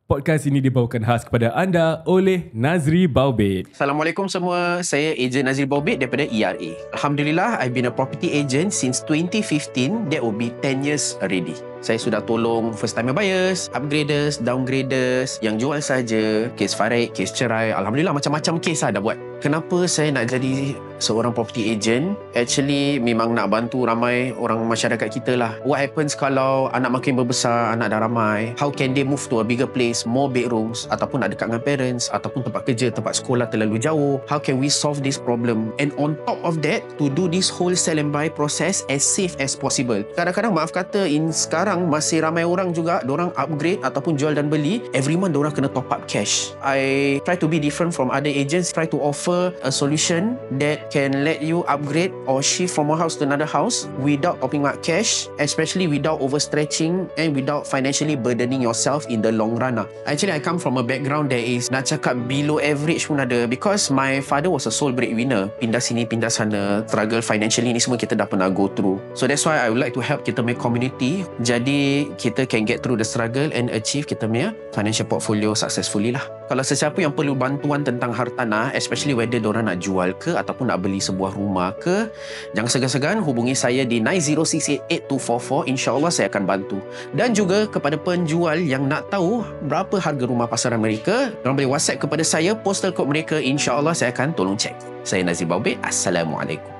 Podcast ini dibawakan khas kepada anda oleh Nazri Baubit. Assalamualaikum semua, saya ejen Nazri Baubit daripada ERA. Alhamdulillah, I've been a property agent since 2015. That will be 10 years already. Saya sudah tolong first timer buyers, upgraders, downgraders, yang jual saja, kes farik, kes cerai. Alhamdulillah macam-macam kes dah buat. Kenapa saya nak jadi seorang property agent? Actually memang nak bantu ramai orang masyarakat kita lah. What happens kalau anak makin berbesar, anak dah ramai, how can they move to a bigger place, more bedrooms, ataupun nak dekat dengan parents, ataupun tempat kerja, tempat sekolah terlalu jauh. How can we solve this problem? And on top of that, to do this whole sell and buy process as safe as possible. Kadang-kadang maaf kata, sekarang masih ramai orang juga, dorang upgrade ataupun jual dan beli, every month dorang kena top up cash. I try to be different from other agents, try to offer a solution that can let you upgrade or shift from one house to another house without topping up cash, especially without overstretching and without financially burdening yourself in the long run. Actually, I come from a background that is, nak cakap below average pun ada, because my father was a sole breadwinner. Pindah sini, pindah sana, struggle financially ni semua kita dah pernah go through. So that's why I would like to help kita punya community, jadi kita can get through the struggle and achieve kita punya financial portfolio successfully lah. Kalau sesiapa yang perlu bantuan tentang hartanah, especially whether diorang nak jual ke ataupun nak beli sebuah rumah ke, jangan segan-segan hubungi saya di 90688244. InsyaAllah saya akan bantu. Dan juga kepada penjual yang nak tahu berapa harga rumah pasaran mereka, diorang boleh WhatsApp kepada saya, postal code mereka. InsyaAllah saya akan tolong cek. Saya Nazri Baubit. Assalamualaikum.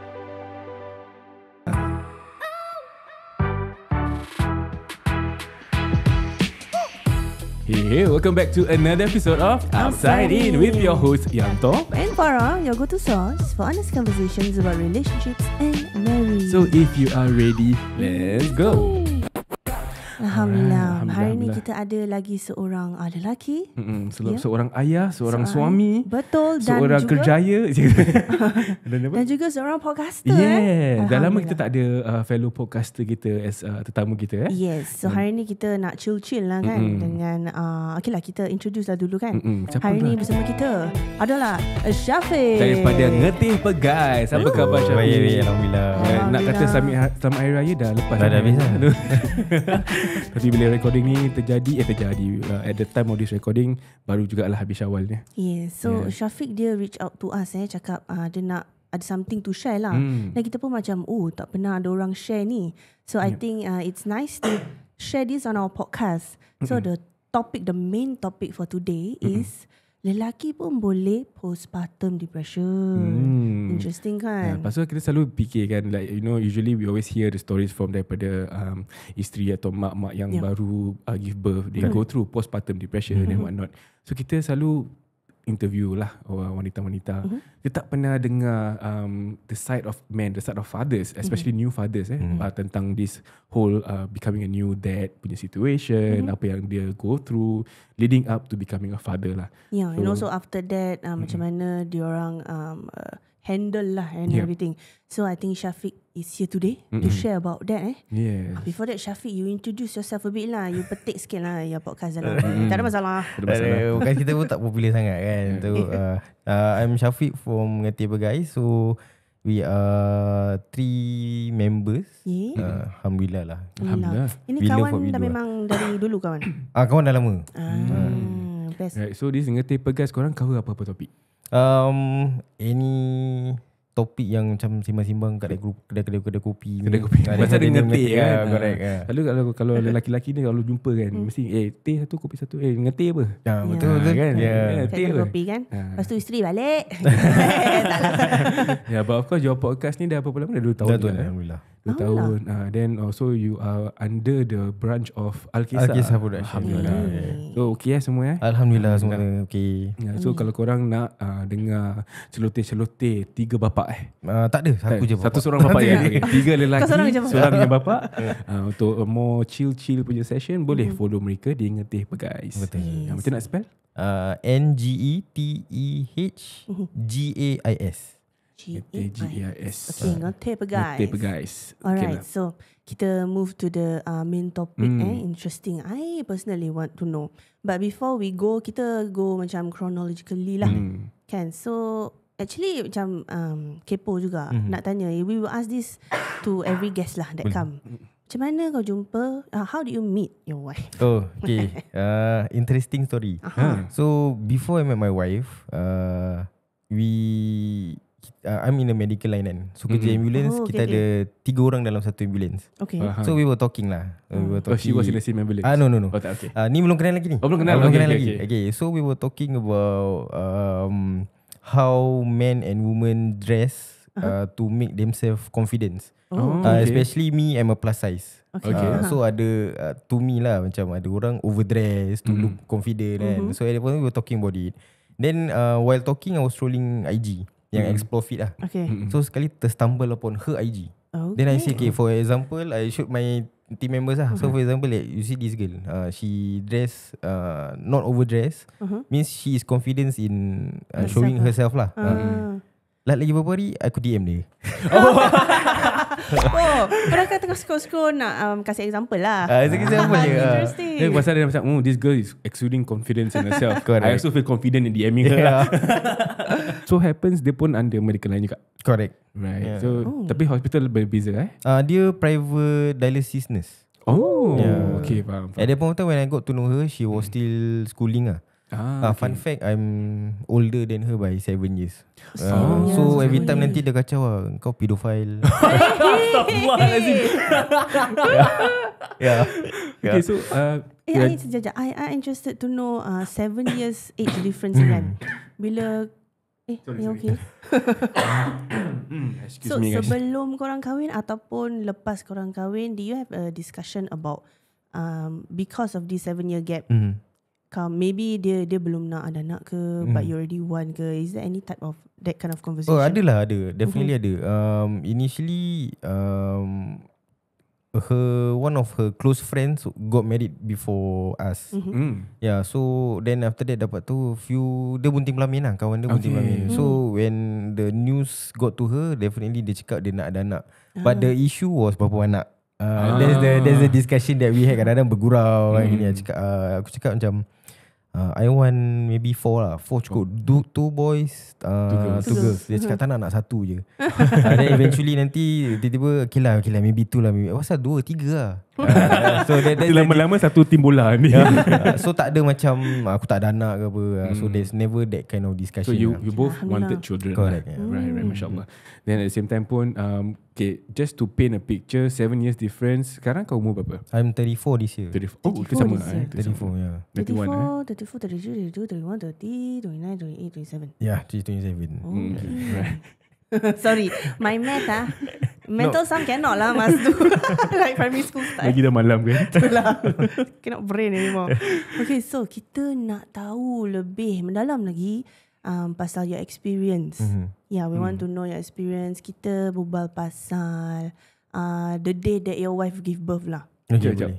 Hey, welcome back to another episode of Outside In with your host Yanto and Farah, your go-to source for honest conversations about relationships and marriage. So if you are ready, let's go. Alhamdulillah. Hari ni kita ada lagi seorang lelaki. Seorang ayah, seorang suami. Betul. Dan seorang juga kerjaya. dan juga seorang podcaster. Dah lama kita tak ada fellow podcaster kita as tetamu kita. Yes. So hari ni kita nak chill-chill lah kan. Dengan okay lah, kita introduce lah dulu kan. Hari ni bersama kita adalah Syafiq daripada Ngetih Peguys. Apa khabar Syafiq? Baik, Alhamdulillah. Nak kata selamat Hari Raya dah lepas. Dah habis lah. Tapi bila recording ni terjadi at the time of this recording baru jugalah habis Syawal ni. So Syafiq dia reach out to us cakap dia nak ada something to share lah. Dan kita pun macam tak pernah ada orang share ni. So I think it's nice to share this on our podcast. So the main topic for today is lelaki pun boleh postpartum depression. Interesting kan? Pasal kita selalu fikir kan, like usually we always hear the stories from daripada isteri atau mak-mak yang baru give birth, they go through postpartum depression and whatnot. So kita selalu interview lah wanita-wanita. Kita tak pernah dengar the side of men, the side of fathers, especially new fathers tentang this whole becoming a new dad punya situation, apa yang dia go through leading up to becoming a father lah. Yeah, so, and also after that macam mana diorang handle lah and everything. So I think Syafiq is here today to share about that. Yes. Before that, Syafiq, you introduce yourself a bit lah. You petik sikit lah your podcast dalam. Tak ada masalah. Bukan kita pun tak popular sangat kan. So, I'm Syafiq from Ngetih Peguys. So we are 3 members. Alhamdulillah lah. Alhamdulillah. Ini Bila kawan dah memang dari dulu kawan? Kawan dah lama. Best. Right, so this Ngetih Peguys, korang cover apa-apa topik? Any topik yang macam simbang-simbang kat kedai kopi. Kedai kopi. Pasal dia ngetih kan. Correct. Lalu kalau lelaki-lelaki ni kalau jumpa kan mesti teh satu kopi satu ngetih apa? Betul kan. Teh kopi kan. Lepas tu isteri balik. But of course your podcast ni dah berapa lama? Dah 2 tahun. Dah Alhamdulillah. 2 tahun. Then also you are under the branch of Al-Kisah Production. Alhamdulillah. So okay semua Alhamdulillah semua okay. So kalau korang nak dengar celoteh-celoteh 3 bapak tak ada, satu je bapak. Satu seorang bapak ya. 3 lelaki, seorang yang bapak. Untuk a more chill punya session boleh follow mereka di Ngetih Peguys. Betul. Macam nak spell? NGETEHGAIS. GAIS. Okay, Ngetih Peguys. Ngetih Peguys. Alright, so kita move to the main topic. Interesting. I personally want to know. But before we go, kita go macam chronologically lah. Kan? So actually macam kepo juga nak tanya. We will ask this to every guest lah that come. Macam mana kau jumpa? How did you meet your wife? Oh, okay. Interesting story. So before I met my wife, I'm in a medical line kan. So kerja ambulance, kita ada 3 orang dalam satu ambulance. Okay. So we were talking lah. She was in the same ambulance? No. Oh, tak, okay. Ni belum kenal lagi ni. Oh, belum kenal? lagi. Okay. So we were talking about how men and women dress to make themselves confidence. Especially me, I'm a plus size. Okay. So ada to me lah, macam ada orang overdress to look confident kan. So at the point we were talking about it. Then while talking, I was scrolling IG yang Explore Feed lah. Okay. So sekali terstumble upon her IG. Then I say, okay, for example, I showed my team members lah. So for example, like, you see this girl, she dress not overdress, means she is confident in showing herself lah. Lagi beberapa hari aku DM dia. Korang kan tengah scroll nak kasih example lah. Example je. Interesting. Pasal dia macam, this girl is exuding confidence in herself. I also feel confident in DMing her lah. So happens dia pun under medical line juga. Correct. Right. So tapi hospital berbeza dia private dialysis nurse. Okay, faham. At that point of time when I got to know her, she was still schooling lah. Fun fact, I'm older than her by 7 years. So every time nanti dia kacau lah, kau pedophile. Okay, so I interested to know 7 years age difference kan. Bila okay. So sebelum korang kahwin ataupun lepas korang kahwin, do you have a discussion about because of this 7-year gap? Maybe dia belum nak ada anak ke, but you already want ke? Is there any type of that kind of conversation? Ada. Definitely ada. Initially, one of her close friends got married before us. Yeah, so then after that dapat tu dia bunting pelamin lah, kawan dia bunting pelamin. So when the news got to her, definitely dia cakap dia nak ada anak. But the issue was berapa anak. There's the discussion that we had, kadang-kadang bergurau gini. Aku cakap macam I want maybe 4 lah. 4 cukup. 2 boys, 2 girls. Dia cakap tak nak 1 je. Then eventually nanti tiba-tiba okay lah maybe 2 lah. Pasal 2, 3 lah. So lama-lama satu tim bola ni. So tak ada macam aku tak ada anak ke apa. So there's never that kind of discussion. So you both wanted children. Correct. Right, masya-Allah. Then at the same time pun okay, just to paint a picture, 7 years difference. Sekarang kau umur berapa? I'm 34 this year. 34. Oh, kita sama. 34, yeah. 34, 32, 31, 30, 29, 28, 27. Yeah, 27. Right. Sorry, my math mental sum cannot lah, must do like primary school style. Lagi dah malam kan? Itulah. Cannot brain anymore. Okay, so kita nak tahu lebih mendalam lagi pasal your experience. Yeah, we want to know your experience. Kita berbual pasal the day that your wife give birth lah. Okay.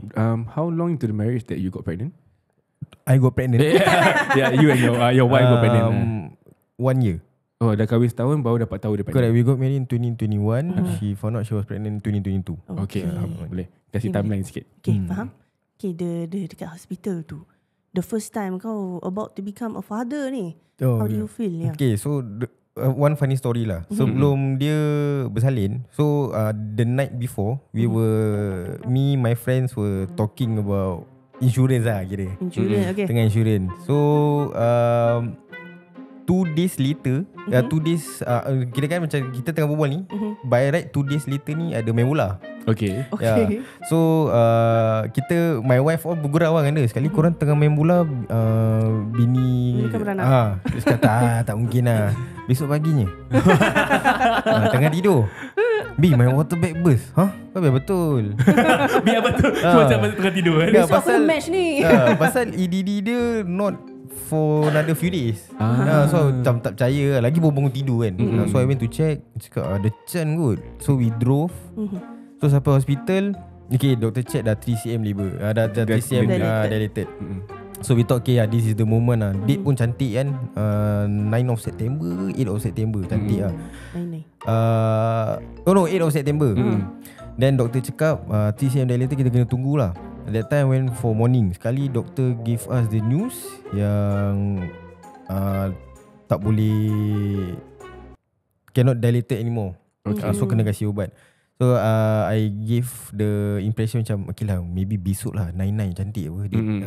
How long into the marriage that you got pregnant? I got pregnant. Yeah, you and your wife got pregnant. 1 year. Oh, dah kahwin setahun baru dapat tahu dia pregnant. Correct. We got married in 2021. She found out she was pregnant in 2022. Okay. Boleh kasih timeline sikit. Okay, faham? Okay, the dekat hospital tu, the first time kau about to become a father ni, how do you feel? Yeah. Okay, so one funny story lah. Sebelum dia bersalin, so the night before, me, my friends were talking about insurance lah kira. Insurance, okay. Tengah insurance. So 2 days later, 2 days kira kan macam kita tengah berbual ni, by right 2 days later ni ada main bola. Okay. Yeah. So kita, my wife all bergurau dengan dia. Sekali korang tengah main bola, bini dia cakap tak mungkin lah. Besok paginya tengah tidur, my water bag burst. Kau biar betul. Biar betul. Macam tengah tidur kan. Besok aku match ni. Pasal EDD dia not for another few days. So macam tak percaya, lagi baru bangun tidur kan. So I went to check, cakap ada chan kot. So we drove. So sampai hospital, okay, doktor check dah 3cm labor, dah 3cm dilated. So we thought okay, this is the moment lah. Date pun cantik kan, 9 of September, 8 of September, cantik lah. 8 of September. Then doktor cakap 3cm dilated, kita kena tunggu lah. At that time I went for morning. Sekali doktor give us the news yang tak boleh, cannot dilated anymore. So kena kasih ubat. So I give the impression macam okay lah, maybe besok lah 99 cantik apa.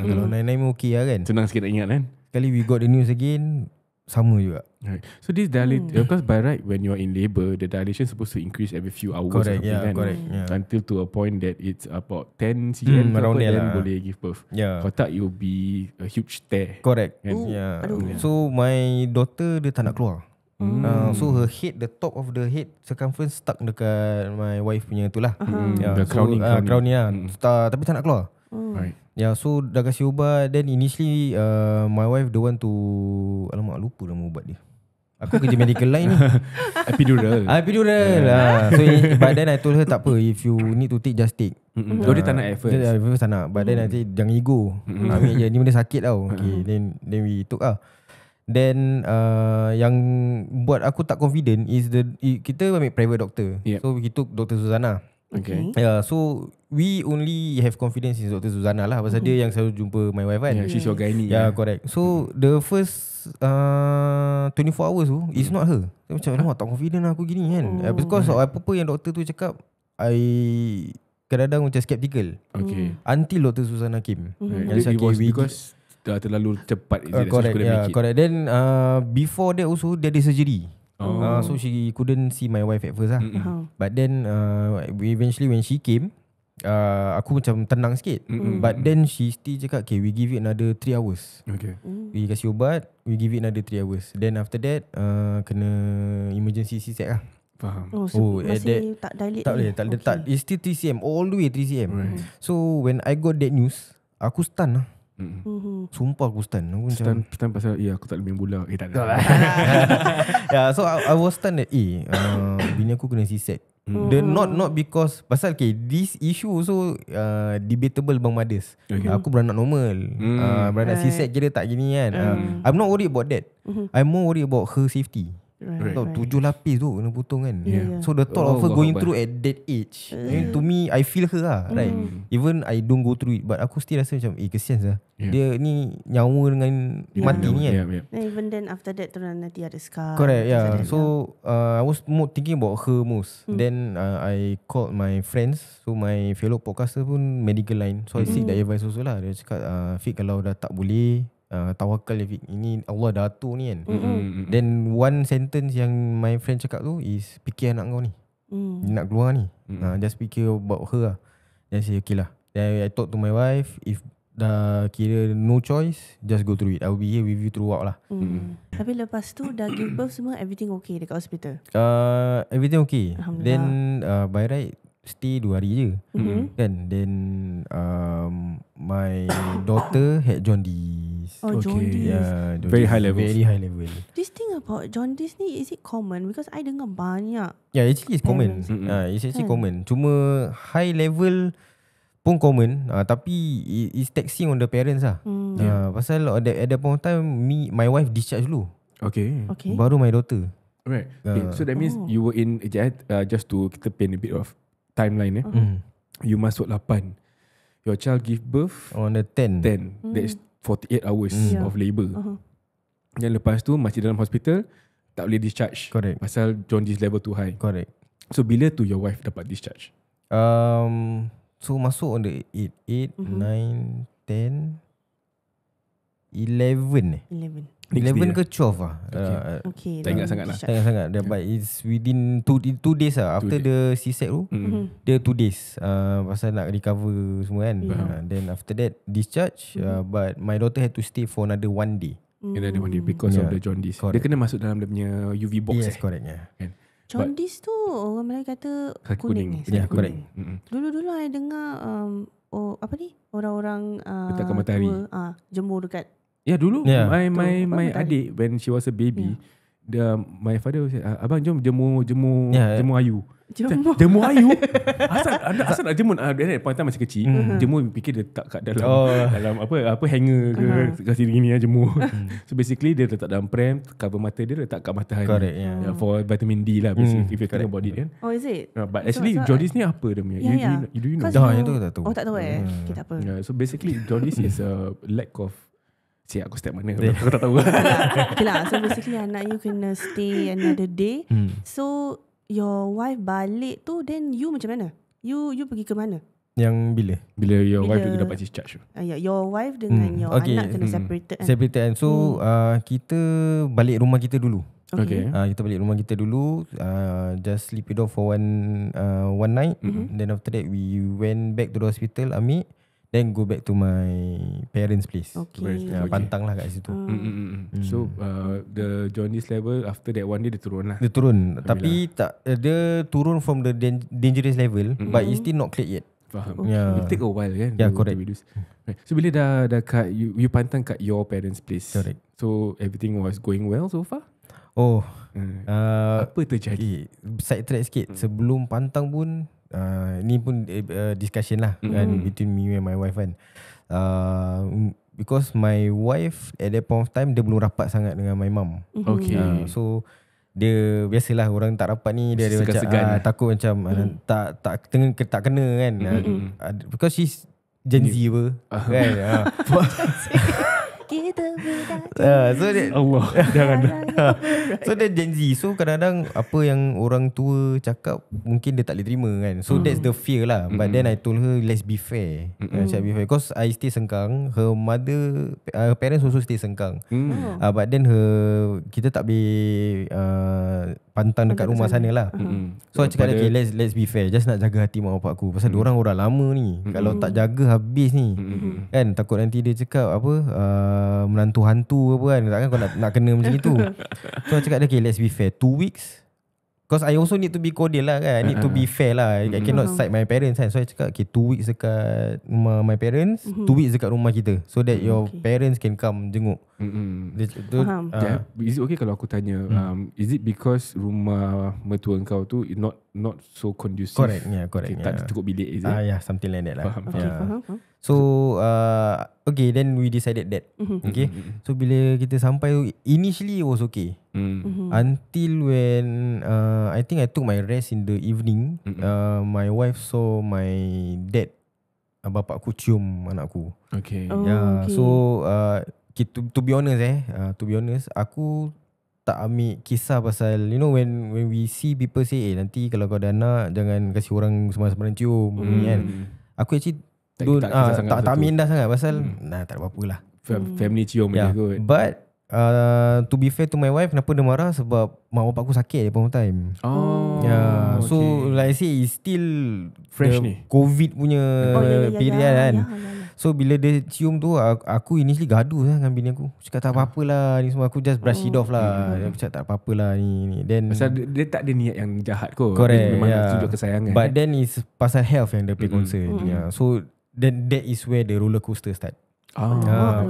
Kalau 99 pun okay lah kan. Senang sikit nak ingat kan. Sekali we got the news again, sama juga. Right. So this because by right when you are in labour, the dilation supposed to increase every few hours. Correct, kan? correct. Yeah. Until to a point that it's about 10 cm around there then lah. boleh give birth. Yeah. Kau tak, it will be a huge tear. Correct. Kan? Yeah. Aduh. So my daughter dia tak nak keluar. So her head, the top of the head circumference stuck dekat my wife punya tu lah. The crowning. Crowning lah. Tapi tak nak keluar. Right. Yeah, so dah kasih ubat. Then initially my wife don't want to, alamak lupa nama ubat dia. Aku kerja medical line ni. Epidural. Epidural So but then I told her tak apa, if you need to take, just take. Oh, dia tak nak at first. Dia first tak nak. But then nanti jangan ego. Ambil je, ni benda sakit tau. Okay, then we took lah. Then yang buat aku tak confident is kita ambil private doctor. Yep. So we took Dr. Suzana. Okay. Yeah, so we only have confidence in Dr. Suzana lah. Pasal dia yang selalu jumpa my wife kan. Yeah, she's your gynae. Yeah, correct. So the first 24 hours tu is not her. Saya macam lama tak confident aku gini kan. Because apa-apa yang doktor tu cakap, I kadang-kadang macam skeptical. Okay. Until Dr. Suzana came. Right. It was because dah terlalu cepat. Correct, yeah, correct. Then before that also dia ada surgery. So she couldn't see my wife at first lah. But then eventually when she came, aku macam tenang sikit. But then she still cakap, okay, we give it another 3 hours. Okay. We kasih ubat, we give it another 3 hours. Then after that kena emergency C-sec lah. Faham. So masih tak dilate. Tak boleh, tak. It's still 3 cm, all the way 3 cm. Right. So when I got that news, aku stun lah. Sumpah aku stun. Aku Stun pasal aku tak boleh main bola. Tak ada. Yeah, so I was stunned that bini aku kena C-sec. Not because pasal this issue also debatable bang mothers. Okay. Aku beranak normal. Beranak C-sec kira tak gini kan. I'm not worried about that. I'm more worried about her safety. Right. 7 lapis tu kena potong kan. Yeah. So the thought of her going through at that age, to me I feel her lah, right. Even I don't go through it, but aku still rasa macam kesian lah. Dia ni nyawa dengan mati ni kan. And even then after that terus nanti ada scar. Correct, yeah. So I was more thinking about her most. Then I called my friends. So my fellow podcaster pun medical line. So I seek their advice also lah. Dia cakap Fik, kalau dah tak boleh, tawakal ya Fik, ini Allah dah atur ni kan. Then one sentence yang my friend cakap tu is, fikir anak kau ni, dia nak keluar ni, just fikir about her lah. Then I say okay lah. Then I talk to my wife, if dah kira no choice, just go through it. I'll be here with you throughout lah. Tapi lepas tu dah give birth semua, everything okay dekat hospital? Everything okay. Alhamdulillah. Then by right stay 2 hari je kan. Then my daughter had jaundice. Jaundice. Yeah, jaundice. Very high level. Very high level. This thing about jaundice ni, is it common? Because I dengar banyak. Yeah, actually it's common. It's actually common. Cuma high level pun common, tapi it's taxing on the parents lah. Pasal at that point of time, my wife discharge dulu. Okay. Baru my daughter. Right. So that means you were in just to kita paint a bit of timeline. You masuk 8. Your child give birth on the 10. That's 48 hours of labour. Dan lepas tu masih dalam hospital, tak boleh discharge. Correct. Pasal jaundice level too high. Correct. So bila tu your wife dapat discharge? So masuk on the 8, 9, 10, 11 11 ke 12 lah. Okay. Tak ingat sangat lah. Tak ingat sangat. But it's within 2 days lah. After the C-sec tu, dia 2 days. Pasal nak recover semua kan. Then after that, discharge. But my daughter had to stay for another 1 day. Another 1 day because of the jaundice. Dia kena masuk dalam dia punya UV box. Yes, correct. Yeah. Kan? Jaundice tu orang Melayu kata Kaki kuning. kuning. Correct. Dulu-dulu I dengar apa ni? Orang-orang letakkan matahari. tua, jemur dekat. Ya dulu my Betul. adik when she was a baby, my father said, abang jom jemur ayu. Jemur ayu. Asal nak jemur point time masih kecil. Jemur fikir dia letak kat dalam apa hanger ke kasi gini jemur. So basically dia letak dalam pram, cover mata dia, letak kat matahari. Correct, for vitamin D lah basically if you think about it kan. Oh, is it? But actually jaundice ni apa dia punya? You do you know? Yang tu tak tahu. Oh, tak tahu okay, tak apa. So basically jaundice is a lack of aku step mana aku tak tahu. Okay lah. So basically anak you kena stay another day. So your wife balik tu, then you macam mana? You pergi ke mana? Yang bila? Bila your wife dapat discharge. Your wife dengan your anak kena separated kan? Separated kan. So kita balik rumah kita dulu. Okay. Kita balik rumah kita dulu, just sleep it off for one night. Then after that we went back to the hospital, ambil, then go back to my parents' place. Okay. Pantang lah kat situ. So the jaundice level after that one day dia turun lah. Dia turun. Tapi tak, dia turun from the dangerous level, but it's still not cleared yet. Faham. Yeah. It take a while kan. Yeah, correct. Right. So bila dah kat you pantang kat your parents' place. Correct. So everything was going well so far? Oh, apa terjadi? Side track sikit. Sebelum pantang pun, ni pun discussion lah kan, between me and my wife kan. Because my wife at that point of time, dia belum rapat sangat dengan my mum. Okay. So dia biasalah orang tak rapat ni, dia Segan-segan macam takut macam tak kena kan. Because she's Gen Z apa kan. Kita budak So dia Allah jangan. So dia Gen Z. So kadang-kadang apa yang orang tua cakap mungkin dia tak boleh terima kan. So that's the fear lah. But then I told her, let's be fair. Let's be fair. Because I stay Sengkang, her mother, her parents also stay Sengkang. But then kita tak boleh pantang dekat rumah sana lah. So I cakap, okay, let's be fair. Just nak jaga hati mak bapak aku. Pasal diorang orang lama ni. Kalau tak jaga habis ni kan. Takut nanti dia cakap apa, menantu hantu apa kan. Takkan kau nak kena macam itu. So I cakap, okay, let's be fair. 2 weeks. Because I also need to be cordial lah kan. I need to be fair lah. I cannot side my parents kan. So I cakap, okay, 2 weeks dekat rumah my parents, 2 weeks dekat rumah kita. So that your parents can come jenguk. Is it okay kalau aku tanya, is it because rumah mertua kau tu not so conducive? Correct, yeah, correct. Okay, tak cukup bilik, is it? Yeah, something like that lah. Faham. Faham. So okay, then we decided that. Okay. So bila kita sampai, initially it was okay. Until when I think I took my rest in the evening, my wife saw my dad, bapak aku cium anak aku. Okay. Yeah. So to be honest, aku tak ambil kisah pasal, you know, when we see people say, nanti kalau kau ada anak jangan kasih orang sembarang cium kan. Aku actually tak ambil indah sangat pasal tak ada apa-apa lah. Family cium je kot. But to be fair to my wife, kenapa dia marah? Sebab mak bapak aku sakit at that time. So like I say, it's still fresh the ni, COVID punya period kan. So bila dia cium tu, aku initially gaduh lah dengan bini aku. Cakap tak apa-apalah ni semua. Aku just brush it off lah. Aku cakap tak apa-apalah ni. Then pasal dia tak ada niat yang jahat kot. Correct, dia memang tunjuk kesayangan. But then it's pasal health yang dia pay concern. So then that is where the roller coaster start.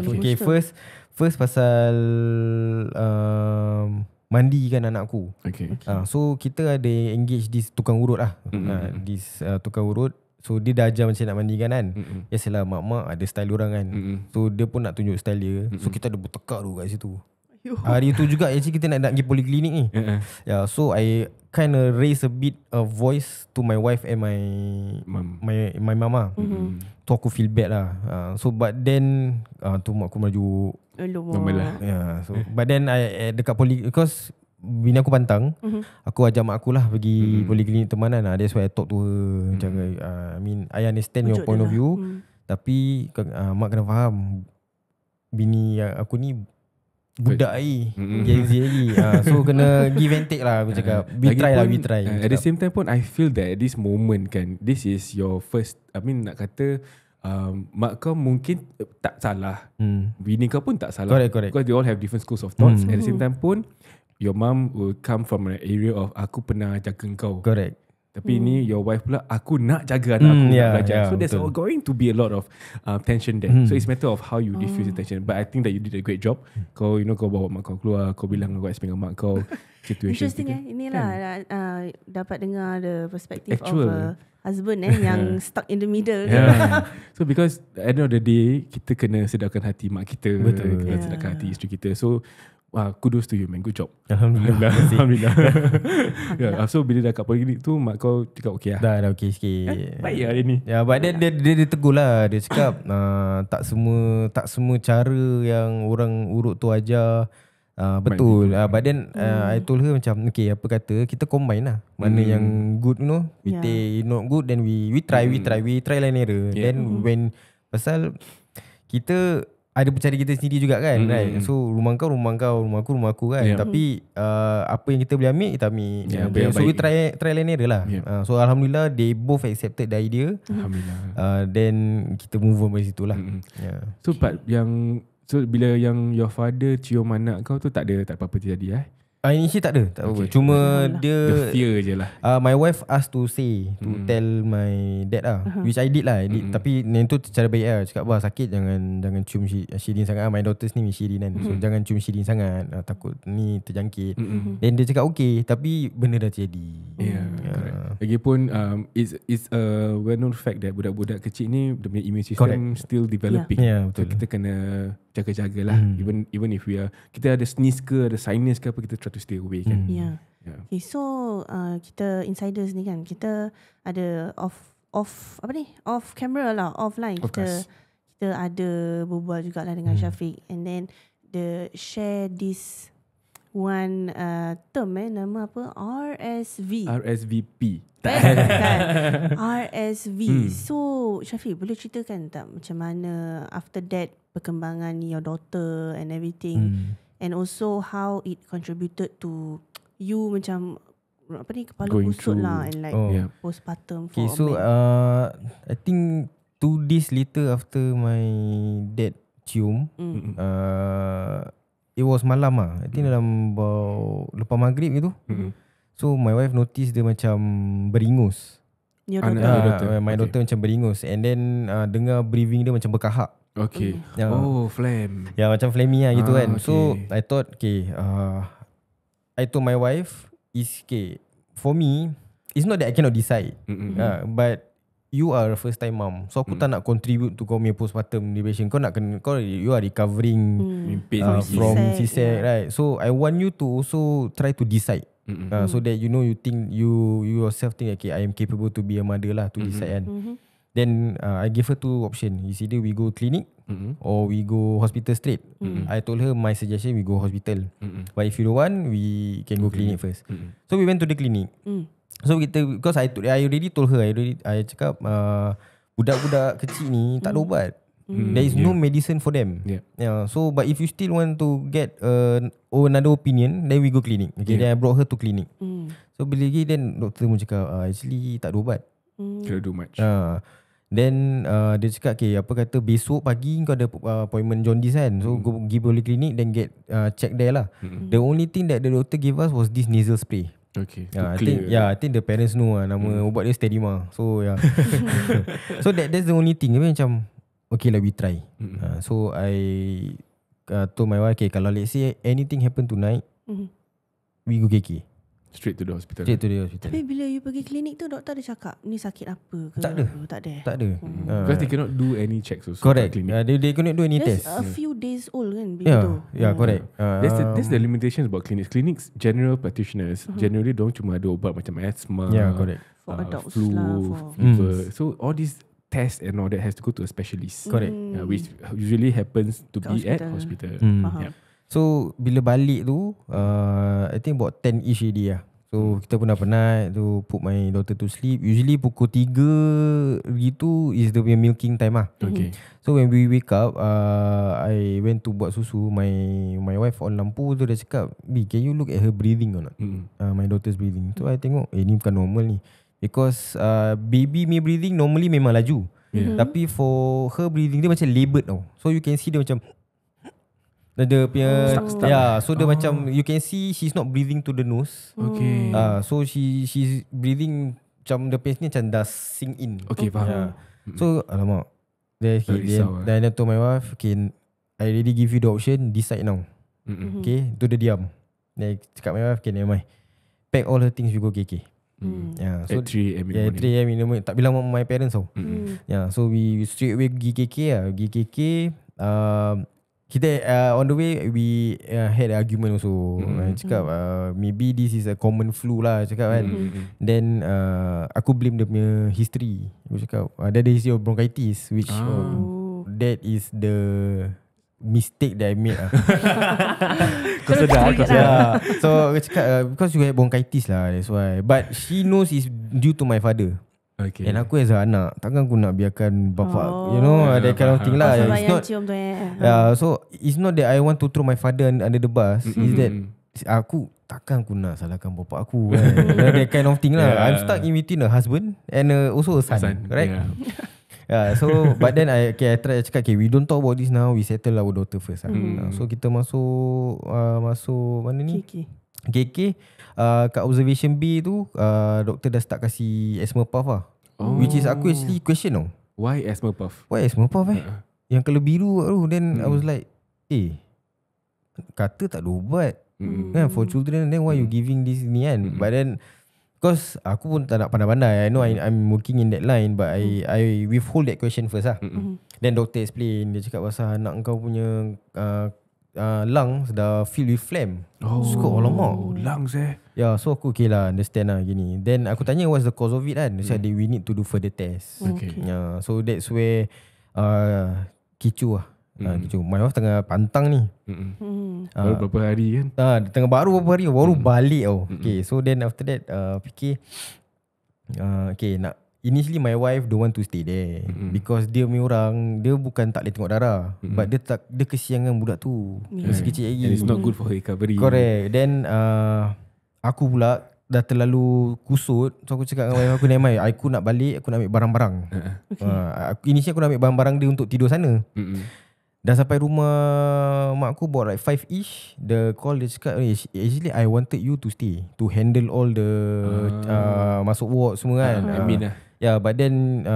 Okay, first pasal mandikan anak aku. Okay. So kita ada engage this tukang urut lah. This tukang urut. So dia dah ajar macam nak mandikan kan. Biasalah mak-mak ada style orang kan. So dia pun nak tunjuk style dia. So kita ada bertekak tu kat situ. Hari tu juga actually kita nak pergi poliklinik ni. So I kind of raise a bit of voice to my wife and my mama. Tu aku feel bad lah. So but then tu mak aku maju normal lah. So but then I dekat because bini aku pantang, aku ajak mak aku lah pergi poliklinik temanan lah. That's why I talk to her. Macam I mean, I understand your point of view, tapi mak kena faham bini aku ni budak Gen Z lagi. So kena give and take lah. Aku cakap we try. At the same time pun I feel that at this moment kan, this is your first, I mean nak kata mak kau mungkin tak salah, bini kau pun tak salah. Correct. Because they all have different schools of thoughts. At the same time pun your mum will come from an area of aku pernah jaga kau. Correct. Tapi ni your wife pula, aku nak jaga anak aku nak belajar. So there's going to be a lot of tension there. So it's matter of how you diffuse the tension. But I think that you did a great job. Kau kau bawa mak kau keluar, kau bilang kau explain dengan mak kau situation. Interesting inilah dapat dengar the perspective of husband yang stuck in the middle. So because at the end of the day, kita kena sedarkan hati mak kita. Betul. Kena sedarkan hati isteri kita. So kudos to you man, good job. Alhamdulillah. So bila dah kat poliklinik tu, mak kau cakap okay lah? Dah okay sikit. Baik hari ni. But dia tegur lah. Dia cakap tak semua cara yang orang urut tu ajar Betul. But then I told her macam, okay, apa kata kita combine lah. Mana yang good, we take not good, then we try line error. Then when pasal kita ada percaya kita sendiri juga kan, right? So rumah kau, rumah aku kan. Tapi apa yang kita boleh ambil, kita ambil. So we try line error lah. So Alhamdulillah they both accepted the idea. Alhamdulillah. Then kita move on dari situ lah. So part yang bila yang your father cium anak kau tu tak ada apa-apa terjadi Initially tak ada, tak apa. Cuma the fear je lah. My wife asked to tell my dad lah, which I did lah. Tapi yang tu cara baik lah. Cakap sakit, jangan cium Shirin sangat. My daughter's name is Shirin kan. So jangan cium Shirin sangat, takut ni terjangkit. Then dia cakap okay, tapi benda dah terjadi. Lagipun it's a well-known fact that budak-budak kecil ni the immune system still developing. So kita kena jaga-jagalah. Even if kita ada sneeze ke, ada sinus ke apa, kita try to stay away kan. Okay, so kita insiders ni kan, kita ada off camera lah, offline. Kita ada berbual jugalah dengan Syafiq, and then share this one term nama apa, RSVP. RSV. So Syafiq, boleh ceritakan tak macam mana after that perkembangan your daughter and everything, and also how it contributed to you macam kepala busuk lah, and like postpartum for so I think 2 days later after my dad cium, it was malam lah. I think dalam lepas maghrib gitu. So my wife notice dia macam beringus. My daughter macam beringus, and then dengar breathing dia macam berkahak. Okay. Phlegm. Macam phlegmy lah gitu kan. So I thought I told my wife for me it's not that I cannot decide, but you are a first time mom, so aku tak nak contribute to kau punya postpartum depression. You are recovering from C-sec, right? So I want you to also try to decide, so that you think you yourself think okay, I am capable to be a mother lah, to decide kan. Then I gave her 2 options. It's either we go clinic or we go hospital straight. I told her my suggestion, we go hospital. But if you don't want, we can go clinic first. So we went to the clinic. So because I already told her, I cakap budak-budak kecil ni tak ada ubat. There is no medicine for them. So but if you still want to get another opinion, then we go clinic. Then I brought her to clinic. So bila lagi then doktor pun cakap actually tak ada ubat. Cannot do much. Then dia cakap apa kata besok pagi kau ada appointment jaundice kan. So go pergi polyclinic, then get check there lah. The only thing that the doctor gave us was this nasal spray. Okay. I think the parents know nama ubat dia Steadima. So so that's the only thing. Macam okay lah, we try. So I told my wife, kalau let's say anything happen tonight, we go KK. Straight to the hospital. Tapi bila you pergi klinik tu, doktor ada cakap ni sakit apa ke? Tak ada. Because they cannot do any checks also. Correct. They cannot do any test. A few days old kan bila tu. Correct. That's the limitations about clinics. Clinics, general practitioners generally don't cuma ada ubat macam asthma, correct. For adults flu, lah, fever. So all these tests and all that has to go to a specialist. Correct. Which usually happens to be at hospital. So bila balik tu I think about 10ish already lah. So kita pun dah penat tu, put my daughter to sleep. Usually pukul 3 gitu is the milking time lah. Okay. So when we wake up, I went to buat susu. My wife on lampu tu, dia cakap, B, can you look at her breathing or not? My daughter's breathing. So I tengok, ni bukan normal ni. Because baby me breathing normally memang laju. Tapi for her breathing dia macam labored tau. So you can see dia macam dia punya so dia macam you can see she's not breathing to the nose. Okay. So she's breathing macam the pace ni macam dah sink in. Okay, faham. So alamak. Then I told my wife, okay, I already give you the option, decide now. Okay, tu dia diam. Then cakap my wife, okay, never mind, pack all her things, we go KK. So at 3 a.m. at 3 a.m. in the morning. Tak bilang my parents tau. So we straight away pergi KK lah. Pergi KK, kita on the way we had an argument also. Cakap maybe this is a common flu lah, cakap kan. Then aku blame dia punya history. Aku cakap dia ada history of bronchitis, which that is the mistake that I made Kau sedar. So aku cakap because you have bronchitis lah, that's why. But she knows it's due to my father. Okay. And aku as a anak, takkan aku nak biarkan bapak, you know, that kind of thing lah. It's not, so it's not that I want to throw my father under the bus. It's that takkan aku nak salahkan bapak aku kan. That kind of thing lah. I'm stuck in between a husband and also a son. Right? So but then I try cakap, we don't talk about this now, we settle our daughter first. So kita masuk mana ni? KK. Kat observation B tu doktor dah start kasi asthma puff lah. Which is aku actually question tau. Why asthma puff? Why asthma puff Yang colour biru tu. Then I was like, kata tak ada ubat kan for children, then why you giving this ni kan. But then because aku pun tak nak pandai-pandai, I know I'm working in that line, but I withhold that question first lah. Then doctor explain, dia cakap pasal anak kau punya lungs dah filled with phlegm. So alamak, lungs so aku okay lah, understand lah gini. Then aku tanya what's the cause of it kan. Dia cakap we need to do further tests. So that's where kecoh lah. Kecoh. My wife tengah pantang ni. Baru berapa hari kan? Baru balik tau. Okay, so then after that fikir nak, initially my wife don't want to stay there because dia punya orang, dia bukan tak boleh tengok darah, but dia kesiangan budak tu masih kecil lagi. And it's not good for her recovery. Correct. Then aku pula dah terlalu kusut, so aku cakap dengan wife aku, Nemai, aku nak balik, aku nak ambil barang-barang. Initially aku nak ambil barang-barang dia untuk tidur sana. Dah sampai rumah mak aku about like 5-ish, the call dia cakap, actually I wanted you to stay to handle all the masuk ward semua kan. Admin lah. But then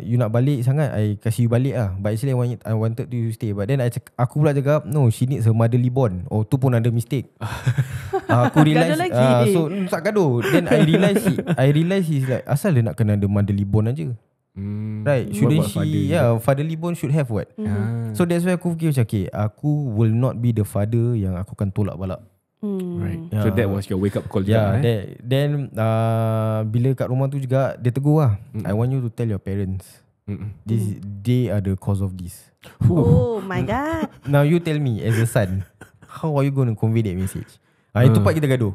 you nak balik sangat, I kasih you balik lah. But actually I wanted you to stay. But then aku pula cakap, no, she needs a motherly bond. Tu pun ada mistake. Aku realise so tak gaduh. Then I realise he's like, asal dia nak kena ada motherly bond aja. Right, shouldn't she fatherly bond should have what. So that's why aku fikir macam, aku will not be the father yang aku akan tolak balak. Right. So that was your wake up call. Then bila kat rumah tu juga dia tegur lah, I want you to tell your parents they are the cause of this. Oh my god. Now you tell me as a son, how are you going to convey that message? Itu part kita gaduh.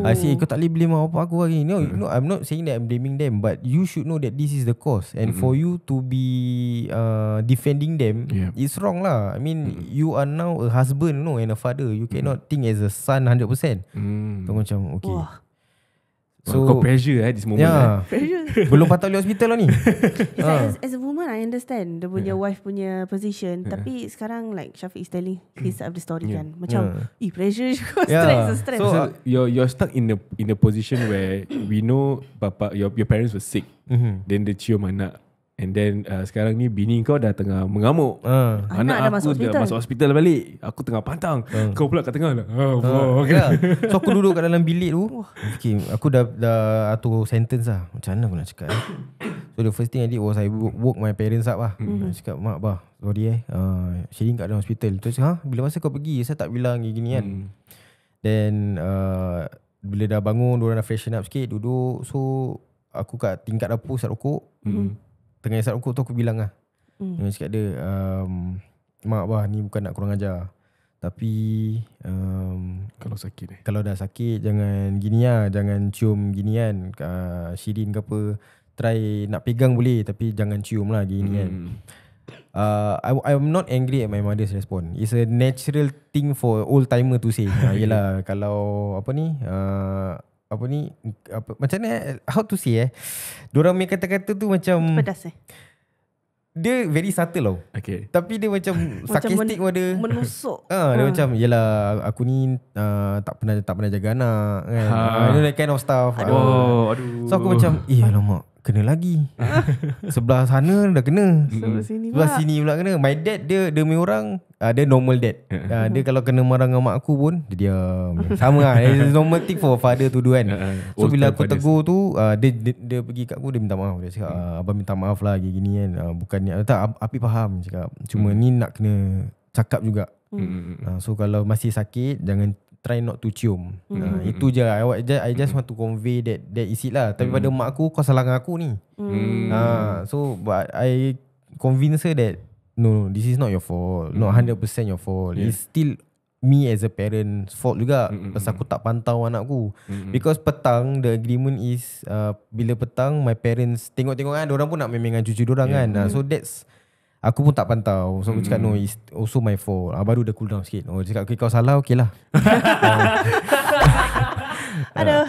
I say, kau tak boleh blame apa aku lagi. No, I'm not saying that I'm blaming them, but you should know that this is the cause. And for you to be defending them, it's wrong lah. I mean, you are now a husband and a father. You cannot think as a son 100%. So macam, okay. So kau pressure this moment. Pressure. Belum patah balik hospital lah ni. As a woman, I understand dia punya wife punya position. Tapi sekarang like Syafiq is telling his side of the story kan. Macam pressure juga. Stress. So you're stuck in a position where we know bapa your parents were sick. Then dia cium anak. And then sekarang ni bini kau dah tengah mengamuk. Anak aku dah masuk hospital balik. Aku tengah pantang. Kau pula kat tengah lah. So aku duduk kat dalam bilik tu. Okay, aku dah atur sentence lah. Macam mana aku nak cakap So the first thing I did was I woke my parents up lah. Cakap, mak bah, sorry Syirin kat dalam hospital. Terus bila masa kau pergi? Saya tak bilang gini kan. Then bila dah bangun, diorang dah freshen up sikit, duduk. So aku kat tingkat dapur isap rokok. Tengah isap rokok tu aku bilang lah. Dia cakap dia, mak bah, ni bukan nak kurang ajar, tapi kalau dah sakit jangan gini lah. Jangan cium gini kan. Syirin ke apa, try nak pegang boleh, tapi jangan cium lah gini kan. I'm not angry at my mother's response. It's a natural thing for old timer to say. Yelah, kalau macam mana, how to say diorang punya kata-kata tu macam pedas dia very subtle tau. Tapi dia macam sarcastic pada menusuk. Dia macam, yelah, aku ni tak pernah jaga anak kan. That kind of stuff. Aduh. So aku macam, alamak, kena lagi. Sebelah sana dah kena, sebelah sini pula kena. My dad, dia punya orang, dia normal dad. Dia kalau kena marah dengan mak aku pun, dia diam. Sama lah. It's normal thing for father to do kan. So bila aku tegur tu, dia pergi kat aku, dia minta maaf. Dia cakap, abang minta maaf lah gini kan. Bukan ni, tak, Api faham. Cakap, cuma ni nak kena cakap juga. So kalau masih sakit, jangan try not to cium. Itu je. I just want to convey that is it lah. Tapi pada mak aku, kau salahkan aku ni. So but I convince her that no, this is not your fault. Not 100% your fault. It's still me as a parent's fault juga. Pasal aku tak pantau anakku. Because petang, the agreement is bila petang my parents tengok-tengok kan, diorang pun nak main dengan cucu diorang kan. So that's, aku pun tak pantau. So aku cakap no, it's also my fault. Baru dia cool down sikit. Cakap okay, kau salah, okay lah. Aduh,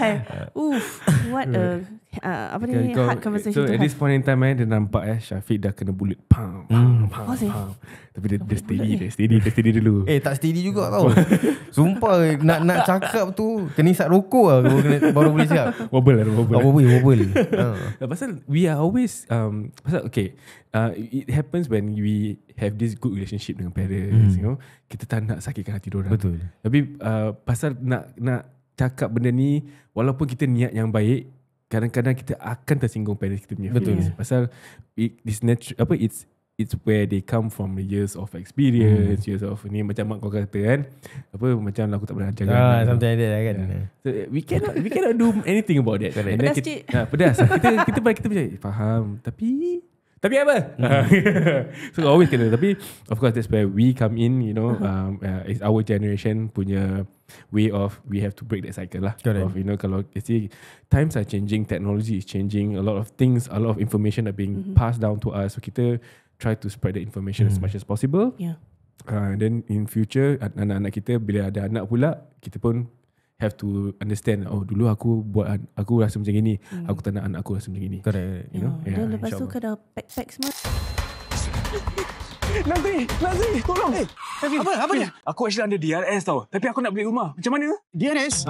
what a apa ni, hard conversation. So at this point in time dia nampak Syafiq dah kena bullet. Pam. Tapi dia steady dulu. Tak steady juga tau. Sumpah nak cakap tu kena isap rokok lah baru boleh cakap. Wobble. Pasal we are always pasal okay, it happens when we have this good relationship dengan parents, you know. Kita tak nak sakitkan hati diorang. Betul. Tapi pasal nak cakap benda ni, walaupun kita niat yang baik, kadang-kadang kita akan tersinggung parents kita punya feelings. Pasal it's where they come from, the years of experience, years of ni, macam mak kau kata kan, macam aku tak pernah ajar kan, something like that kan. So we cannot do anything about that. And then pedas. Kita macam faham, tapi apa? So always kena. Tapi of course that's where we come in, you know. It's our generation punya way of, we have to break that cycle lah. Of, you know, kalau you see times are changing, technology is changing, a lot of things, a lot of information are being passed down to us. So kita try to spread the information as much as possible. Then in future, anak-anak kita bila ada anak pula, kita pun have to understand, dulu aku rasa macam ni, aku tak nak anak aku rasa macam ni. Correct. You know? Dan lepas tu kau dah pack semua. Nazi, tolong. Apa dia? Aku actually under DRS tau. Tapi aku nak beli rumah. Macam mana? DRS?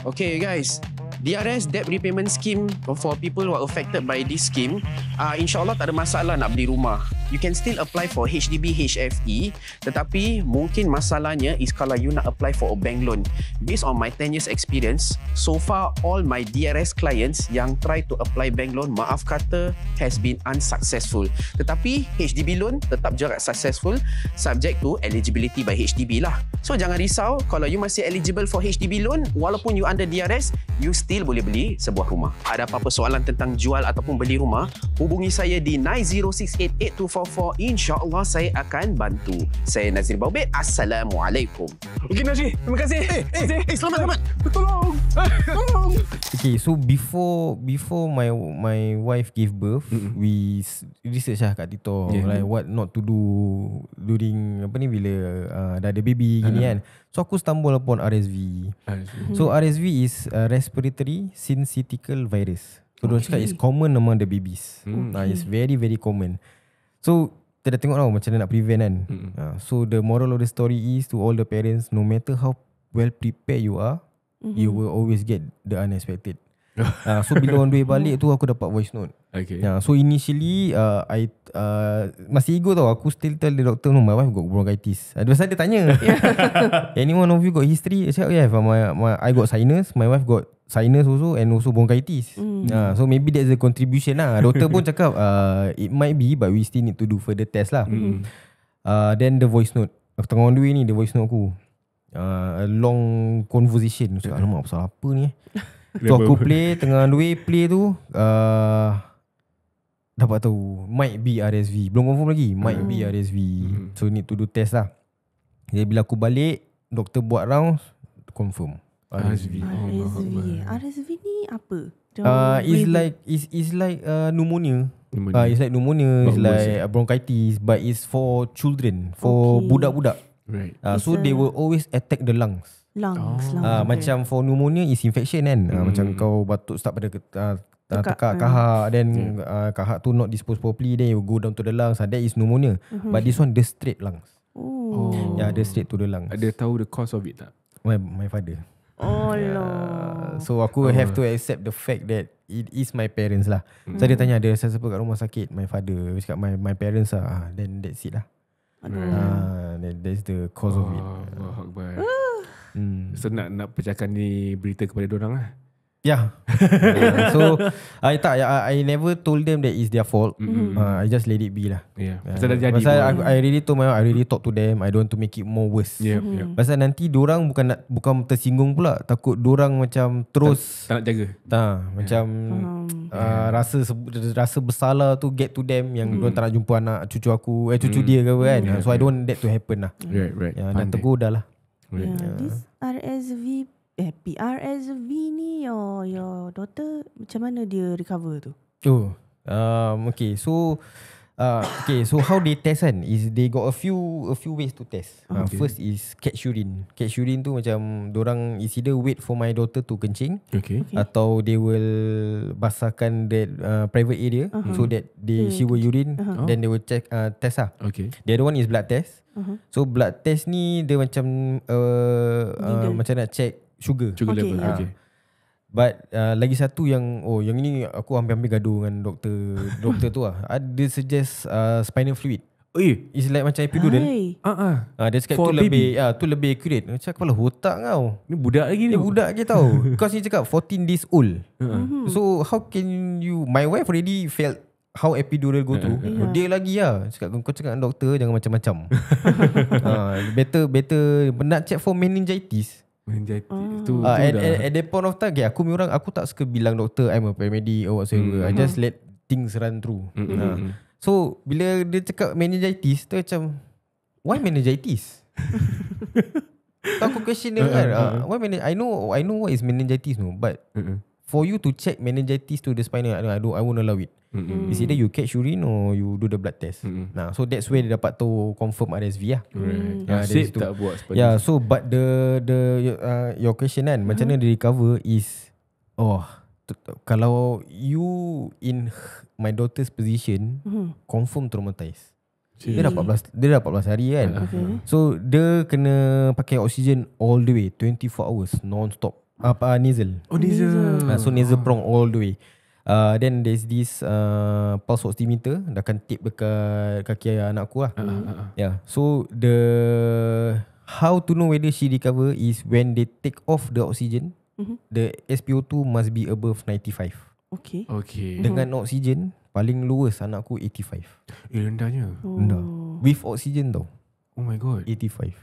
Okay guys, DRS, Debt Repayment Scheme, for people who are affected by this scheme, insyaAllah tak ada masalah nak beli rumah. You can still apply for HDB HFE, tetapi mungkin masalahnya is kalau you nak apply for a bank loan. Based on my 10 years experience, so far all my DRS clients yang try to apply bank loan, maaf kata, has been unsuccessful. Tetapi HDB loan tetap juga successful, subject to eligibility by HDB lah. So jangan risau, kalau you masih eligible for HDB loan, walaupun you under DRS, you still boleh beli sebuah rumah. Ada apa-apa soalan tentang jual ataupun beli rumah, hubungi saya di 90688244. InsyaAllah saya akan bantu. Saya Nazir Baubet. Assalamualaikum. Okay Nazir, terima kasih. Selamat. Tolong. Okay, so before my wife gave birth, we research lah kat TikTok, like what not to do during bila dah ada baby gini kan. So aku stumble upon RSV. So RSV is respiratory syncytial virus. So diorang cakap it's common among the babies. It's very very common. So kita dah tengok tau macam mana nak prevent kan. So the moral of the story is to all the parents, no matter how well prepared you are, you will always get the unexpected. So bila on the way balik tu aku dapat voice note. So initially I masih ego tau, aku still tell the doctor, no, my wife got bronchitis. Pasal dia tanya, anyone of you got history? I said, yeah, I got sinus, my wife got sinus also, and also bronchitis. So maybe that's the contribution lah. Doktor pun cakap it might be, but we still need to do further test lah. Then the voice note, aku tengah on the way ni, the voice note aku a long conversation. Cakap, alamak pasal apa ni. So aku play, tengah on the way play tu dapat tahu might be RSV. Belum confirm lagi, might be RSV. So need to do test lah. Jadi bila aku balik, doktor buat rounds, confirm RSV. RSV ni apa? It's like pneumonia. It's like pneumonia, it's like bronchitis, but it's for children, for budak-budak. Right. So they will always attack the lungs. Macam for pneumonia is infection kan. Macam kau batuk start pada tekak kahak, then kahak tu not disposed properly, then you go down to the lungs. That is pneumonia. But this one the straight lungs. The straight to the lungs. Ada tahu the cause of it tak? My father. So aku have to accept the fact that it is my parents lah. So dia tanya ada siapa kat rumah sakit, my father. Dia cakap my parents lah. Then that's it lah. That's the cause of it. So nak pecahkan ni berita kepada diorang lah. Yeah. So I never told them that it's their fault. I just let it be lah. Pasal dah jadi. Pasal I really told my wife, I really talk to them. I don't want to make it more worse. Pasal nanti dorang bukan tersinggung pula. Takut dorang macam terus tak nak jaga. Macam rasa bersalah tu get to them yang dorang tak nak jumpa anak cucu aku, cucu dia ke apa kan. So I don't want that to happen lah. Right. Dah tegur dah lah. This PRSV ni your daughter macam mana dia recover tu? Okay. So how they test kan is they got a few ways to test. First is catch urine. Catch urine tu macam dorang is either wait for my daughter to kencing, atau they will basahkan that private area so that she will urine, then they will check test lah. The other one is blood test. So blood test ni dia macam macam nak check sugar level. But lagi satu yang ini aku hampir-hampir gaduh dengan doktor tu lah. Dia suggest spinal fluid. It's like macam epidural. Dia cakap tu lebih accurate. Macam kepala otak kau. Ni budak lagi ni. Budak lagi tau. Because dia cakap 14 days old. So how can you, my wife already felt how epidural go through. Dia lagi lah. Kau cakap dengan doktor jangan macam-macam. Better nak check for meningitis. At that point of time, aku tak suka bilang doktor I'm a paramedic or whatsoever. I just let things run through. So bila dia cakap meningitis tu macam, why meningitis? Tak aku question dia kan. Why I know what is meningitis no, but for you to check meningitis to the spinal, I won't allow it. It's either you catch urine or you do the blood test. So that's where dia dapat tu confirm RSV lah. Nasib tak buat sepanjang. So but your question kan, macam mana dia recover is, kalau you in my daughter's position, confirm traumatized. Dia dah 14 hari kan. So dia kena pakai oksigen all the way 24 hours non-stop. Nasal. Nasal. So nasal prong all the way. Then there's this pulse oximeter, dah akan tip dekat kaki anakku lah. So how to know whether she recover is when they take off the oxygen, the SpO2 must be above 95. Okay. Dengan oksigen paling lowest anakku 85. Rendahnya. Rendah. With oksigen tau. Oh my god. 85.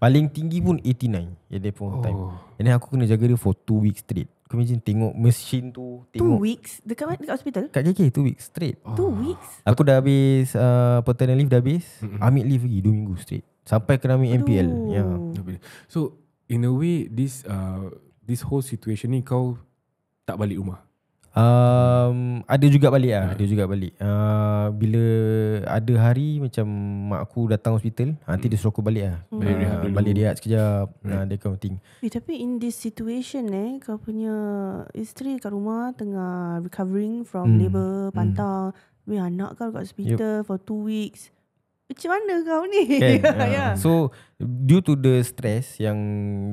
Paling tinggi pun 89 at that point of time. And then aku kena jaga dia for 2 weeks straight. Kau imagine tengok mesin tu 2 weeks? Dekat hospital? Kat JK 2 weeks straight. 2 weeks? Aku dah habis paternal leave dah habis. Ambil leave lagi 2 minggu straight. Sampai kena ambil MPL. So in a way this whole situation ni kau tak balik rumah? Ada juga balik lah. Bila ada hari macam mak aku datang hospital, nanti dia suruh aku balik lah. Balik rehat sekejap, that kind of thing. Tapi in this situation kau punya isteri kat rumah tengah recovering from labour, pantang, anak kau kat hospital for 2 weeks. Macam mana kau ni? So due to the stress yang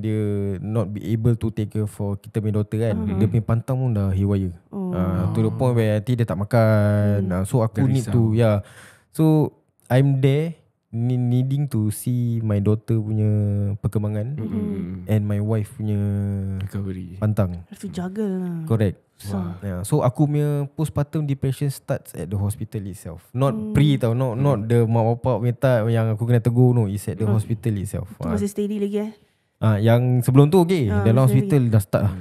dia not be able to take care for kita punya daughter kan, dia punya pantang pun dah haywire. To the point where nanti dia tak makan. So aku need to so I'm there needing to see my daughter punya perkembangan and my wife punya recovery. Pantang. Have to juggle lah. Correct. So aku punya postpartum depression starts at the hospital itself. Not pre tau, not the mak bapak minta yang aku kena tegur no, it's at the hospital itself. Itu masih steady lagi yang sebelum tu dalam hospital dah start lah.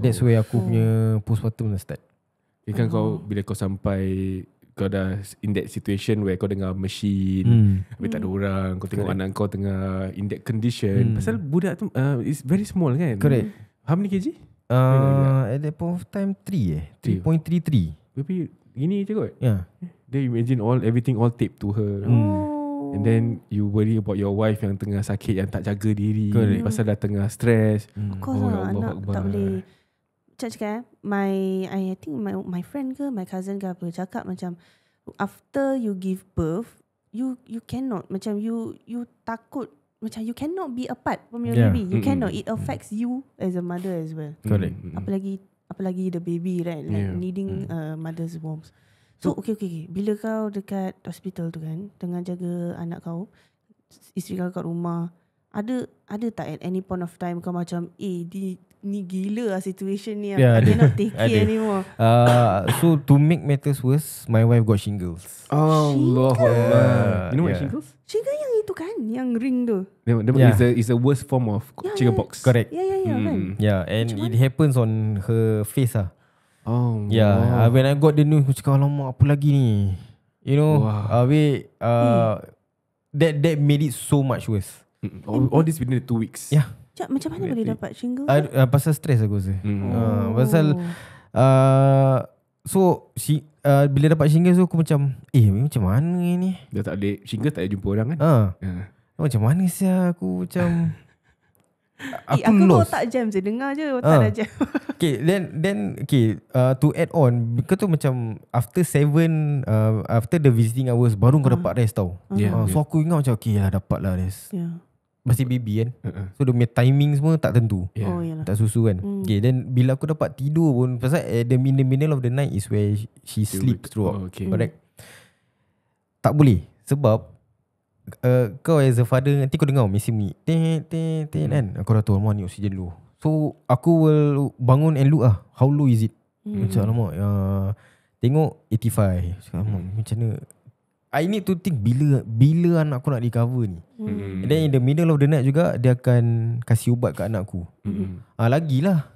That's where aku punya postpartum dah start. Kan kau bila kau sampai, kau dah in that situation where kau dengar mesin, habis tak ada orang, kau tengok anak kau tengah in that condition. Pasal budak tu is very small kan. Correct. How many kg? At that point of time 3.33. Tapi gini je kot. Then you imagine everything all taped to her. And then you worry about your wife yang tengah sakit, yang tak jaga diri. Pasal dah tengah stress. Of course anak tak boleh. Cakap I think my friend ke my cousin ke apa cakap macam after you give birth you cannot macam you takut macam you cannot be apart from your baby. You cannot. It affects you as a mother as well. Correct. Apalagi the baby right, like needing mother's warmth. So okay. Bila kau dekat hospital tu kan, tengah jaga anak kau, isteri kau kat rumah, ada tak at any point of time kau macam ni gila lah situation ni. Yeah, I cannot take ada. it anymore. So to make matters worse, my wife got shingles. Allah Akbar. You know what Yeah. shingles? Shingles yang itu kan, yang ring tu. Is a worst form of chickenpox. Correct. Ya kan. Yeah, and it happens on her face Oh. Yeah, when I got the news, aku cakap, alamak, apa lagi ni? You know, that made it so much worse. All this within 2 weeks. Yeah. Macam mana boleh dapat shingles? Pasal stress aku rasa. Pasal so bila dapat shingles tu aku macam macam mana ni? Dah tak ada shingles, tak ada jumpa orang kan? Macam mana sih aku macam aku lost. tak jam je, dengar je tak ada jam. Okay, then to add on, kau tu macam after the visiting hours baru kau dapat rest tau. So aku ingat macam okay lah, dapat lah rest. Masih baby kan. So dia punya timing semua tak tentu. Tak susu kan. Okay, then bila aku dapat tidur pun, pasal in the middle of the night is where she sleeps throughout. Correct. Tak boleh. Sebab kau as a father, nanti kau dengar mesin bunyi kan. Aku dah tahu ni oksigen low. So aku will bangun and look how low is it. Macam alamak, tengok 85. Cakap alamak, macam mana, I need to think bila anak aku nak recover ni. And then in the middle of the night juga dia akan kasih ubat kat anak aku. Lagilah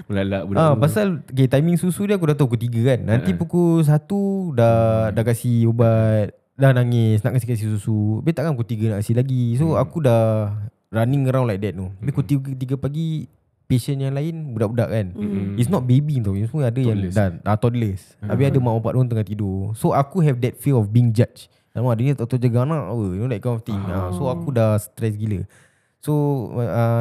Melalak budak. Pasal timing susu dia aku dah tahu pukul 3 kan. Nanti pukul 1 dah kasih ubat, dah nangis, nak kasih susu. Habis takkan pukul 3 nak kasih lagi. So aku dah running around like that tu. Habis pukul 3 pagi patient yang lain budak-budak kan. It's not baby tau. Semua ada toddlers. Yang dah toddlers. Habis ada mak bapak diorang tengah tidur. So aku have that fear of being judged. Lama dia tak tahu jaga anak apa, you know, that kind of thing. So aku dah stress gila. So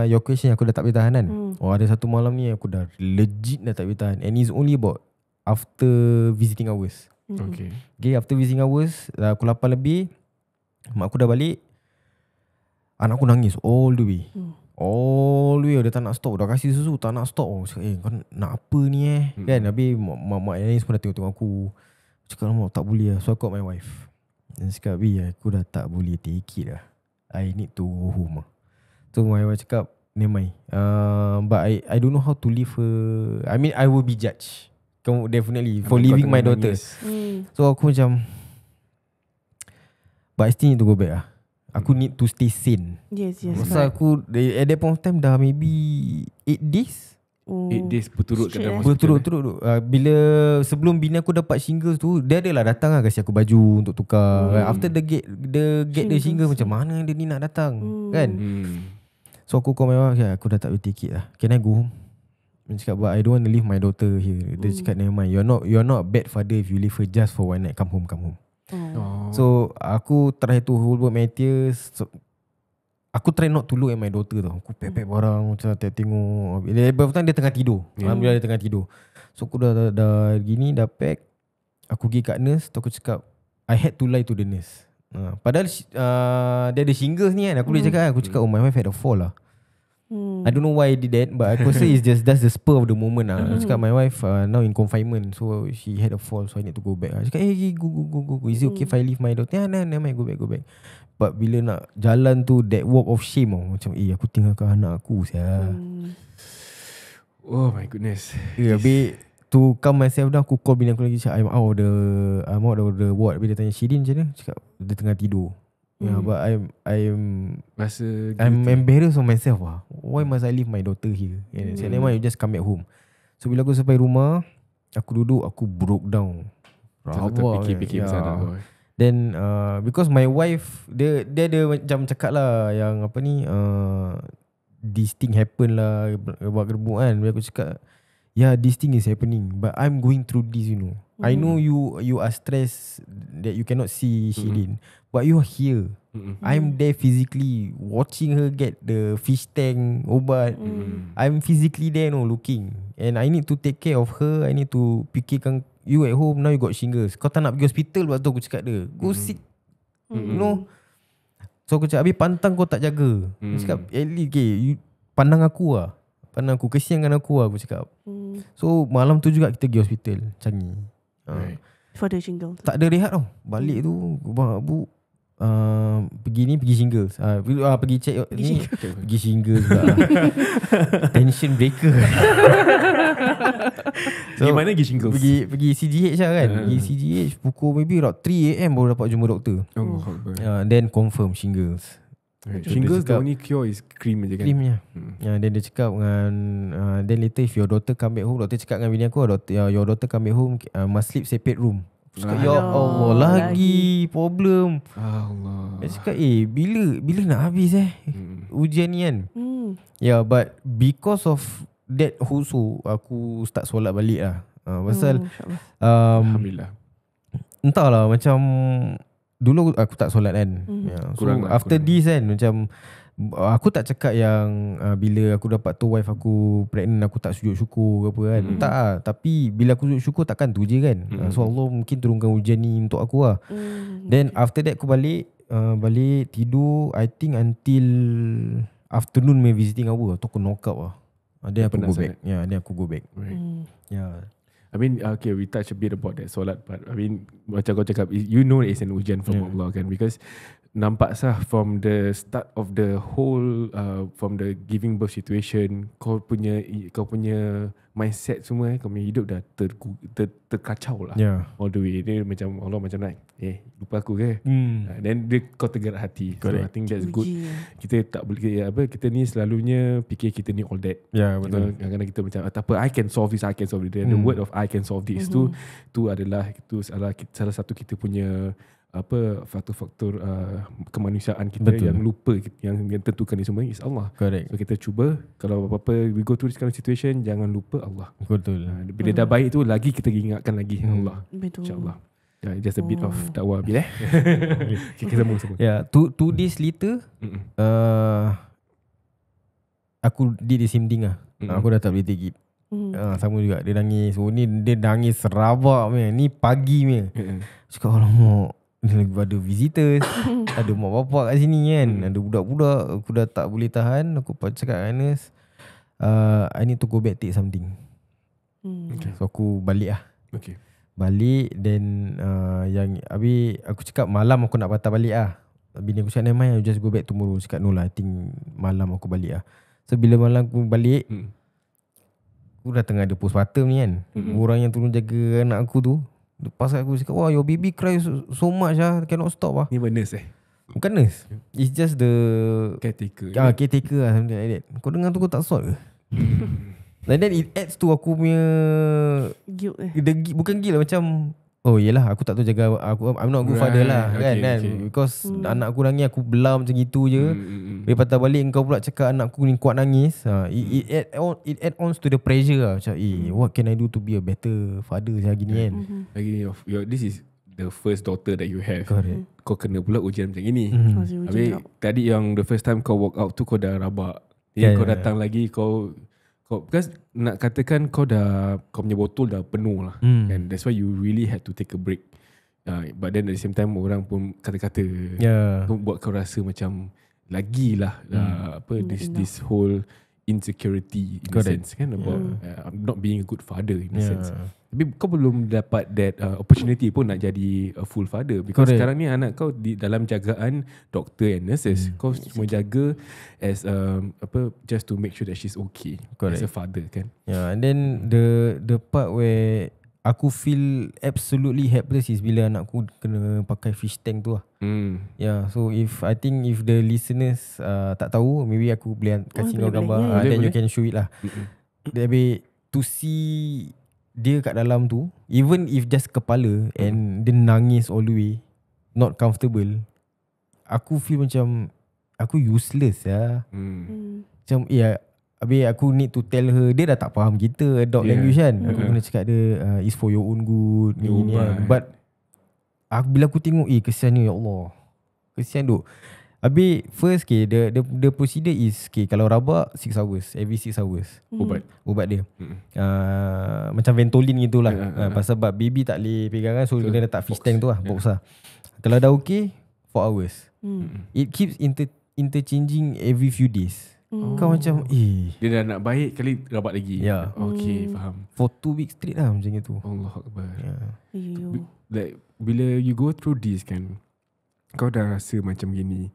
your question, aku dah tak boleh tahan kan. Ada satu malam ni aku dah legit dah tak boleh tahan. And it's only about after visiting hours. Okay, after visiting hours, pukul 8 lebih, mak aku dah balik. Anak aku nangis all the way. All the way. Dia tak nak stop. Dah kasih susu tak nak stop. Cakap kau nak apa ni kan. Habis mak yang lain semua dah tengok aku. Cakap mak tak boleh lah. So I called my wife. Dan cakap aku dah tak boleh take it lah. I need to go home. So my wife cakap never mind. But I don't know how to leave her. I mean I will be judged. Definitely for leaving my daughter. So aku macam, but I still need to go back . Aku need to stay sane. Yes. Pasal aku at that point of time dah maybe 8 days. 8 days berturut kat dalam hospital. Berturut. Bila sebelum bini aku dapat shingles tu, dia adalah datang kasi aku baju untuk tukar. After the get the shingles, macam mana dia ni nak datang kan. So aku call my wife, aku dah tak boleh take it lah. Can I go home? Dia cakap, but I don't want to leave my daughter here. Dia cakap, never mind, you're not a bad father if you leave her just for one night. Come home. So aku try to hold back my tears. Aku try not to look at my daughter tau. Aku pack barang, macam tengok. Dia tengah tidur. Alhamdulillah dia tengah tidur. So aku dah gini, dah pack. Aku pergi kat nurse. Aku cakap, I had to lie to the nurse. Padahal dia ada shingles ni kan. Aku boleh cakap, aku cakap, oh my wife had a fall lah. I don't know why I did that, but aku rasa it's just that's the spur of the moment lah. Aku cakap my wife now in confinement, so she had a fall, so I need to go back. Aku cakap go. Is it okay if I leave my daughter? Never mind, go back. But bila nak jalan tu, that walk of shame macam aku tinggalkan anak aku Oh my goodness. Habis to calm myself down, aku call bini aku lagi, cakap I'm out of the ward. Habis dia tanya Shirin macam mana? Cakap dia tengah tidur. But I'm embarrassed of myself Why must I leave my daughter here? Saya never mind, you just come back home. So bila aku sampai rumah, aku duduk, aku broke down. Fikir sana kau. Then because my wife, dia ada macam cakap lah yang apa ni, this thing happen lah, buat gerbuk kan. Aku cakap, this thing is happening, but I'm going through this, you know. I know you are stressed that you cannot see Shirin, but you are here. I'm there physically watching her get the fish tank ubat. I'm physically there looking, and I need to take care of her. I need to fikirkan you at home. Now you got shingles, kau tak nak pergi hospital. Waktu aku cakap dia, go sick, you know. So aku cakap, habis pantang kau tak jaga. Aku cakap, at least you pandang aku pandang aku, kesiankan aku cakap. So malam tu juga kita pergi hospital Changi. For the shingles. Tak ada rehat tau. Balik tu bu pergi shingles. Pergi check ni. Pergi shingles pula. Tension breaker. So, gimana pergi shingles? Pergi CGH lah kan. Pergi CGH pukul maybe 3 AM baru dapat jumpa doktor. Then confirm shingles. Shingles the only cure is cream je kan. Cream je. Then dia cakap dengan then later if your daughter come back home, doktor cakap dengan bini aku, your daughter come back home must sleep separate room. Cakap, ya Allah, lagi problem. Allah. Dia cakap bila nak habis ujian ni kan. But because of that also aku start solat balik lah. Pasal Alhamdulillah. entahlah macam dulu aku tak solat kan. So after this kan macam aku tak cakap yang bila aku dapat tu wife aku pregnant aku tak sujud syukur ke apa kan. Tak lah. Tapi bila aku sujud syukur takkan tu je kan. So Allah mungkin turunkan ujian ni untuk aku lah. Then after that aku balik tidur I think until afternoon my visiting hour. Tu aku knock out lah. Then aku go back. Then aku go back. I mean, okay, we touch a bit about that solat part. I mean, macam kau cakap, you know it's an ujian from Allah kan, because nampak sah from the start of the whole from the giving birth situation, kau punya mindset semua kau punya hidup dah terkacau lah. All the way. Dia macam Allah macam nak lupa aku ke? Then kau tergerak hati. Correct. So I think that's good. Kita tak boleh kita ni selalunya fikir kita ni all that. Betul. Kadang-kadang kita macam tak apa, I can solve this. The word of I can solve this tu adalah itu salah satu kita punya faktor-faktor kemanusiaan kita. Betul. Yang lupa yang tentukan ni semua is Allah. Correct. So kita cuba kalau apa-apa we go through this kind of situation, jangan lupa Allah. Betul. Bila dah baik tu lagi kita ingatkan lagi Allah. Betul. InsyaAllah. Just a bit of dakwah bila kita sambung. Two days later aku did the same thing lah. Aku dah tak boleh take it. Sama juga dia nangis. Dia nangis serabak ni pagi ni. Cakap alamak, ni lagi ada visitors. Ada mak bapak kat sini kan. Ada budak-budak. Aku dah tak boleh tahan. Aku cakap dengan Anas, I need to go back take something. So aku balik lah. Balik. Then habis aku cakap malam aku nak patah balik lah. Bini aku cakap never mind, I'll just go back tomorrow. Cakap no lah, I think malam aku balik lah. So bila malam aku balik, aku dah tengah ada postpartum ni kan. Orang yang turun jaga anak aku tu lepas aku cakap, wah your baby cry so much lah, cannot stop lah. Ni nurse Bukan nurse, it's just the caretaker lah, something like that. Kau dengar tu kau tak sort ke? And then it adds to aku punya guilt bukan guilt lah, macam oh yelah aku tak tahu jaga aku, I'm not a good father lah kan. Because anak aku nangis aku belah macam gitu je. Bila patah balik kau pula cakap anak aku ni kuat nangis. It add on to the pressure lah. Macam what can I do to be a better father lagi ni kan. This is the first daughter that you have. Correct. Kau kena pula ujian macam ini. Habis tadi yang the first time kau walk out tu kau dah rabak. Kau datang lagi kau because nak katakan kau punya botol dah penuh lah. And that's why you really had to take a break. But then at the same time orang pun kata-kata buat kau rasa macam lagilah this whole insecurity in a sense kan, about not being a good father in a sense. Tapi kau belum dapat that opportunity pun nak jadi a full father, because sekarang ni anak kau di dalam jagaan doctor and nurses. Kau cuma jaga as just to make sure that she's okay as a father kan. And then the part where aku feel absolutely helpless is bila anakku kena pakai fish tank tu lah. So if the listeners tak tahu, maybe aku boleh kasih kau gambar, then you can show it lah. Tapi to see dia kat dalam tu, even if just kepala and dia nangis all the way, not comfortable, aku feel macam aku useless ya. Macam habis aku need to tell her, dia dah tak faham kita adult language kan. Aku kena cakap dia it's for your own good ni kan. But bila aku tengok kesian ni, ya Allah, kesian duk. Habis first the procedure is kalau rabak 6 hours, every 6 hours ubat dia. Macam Ventolin gitulah. Pasal baby tak boleh pegang kan, so dia letak fish tank tu lah, box lah. Kalau dah okay 4 hours. It keeps interchanging every few days. Kau macam dia dah nak baik kali rabat lagi. Okay, faham. For 2 weeks straight lah macam itu. Allah Akbar. Like bila you go through this kan, kau dah rasa macam gini,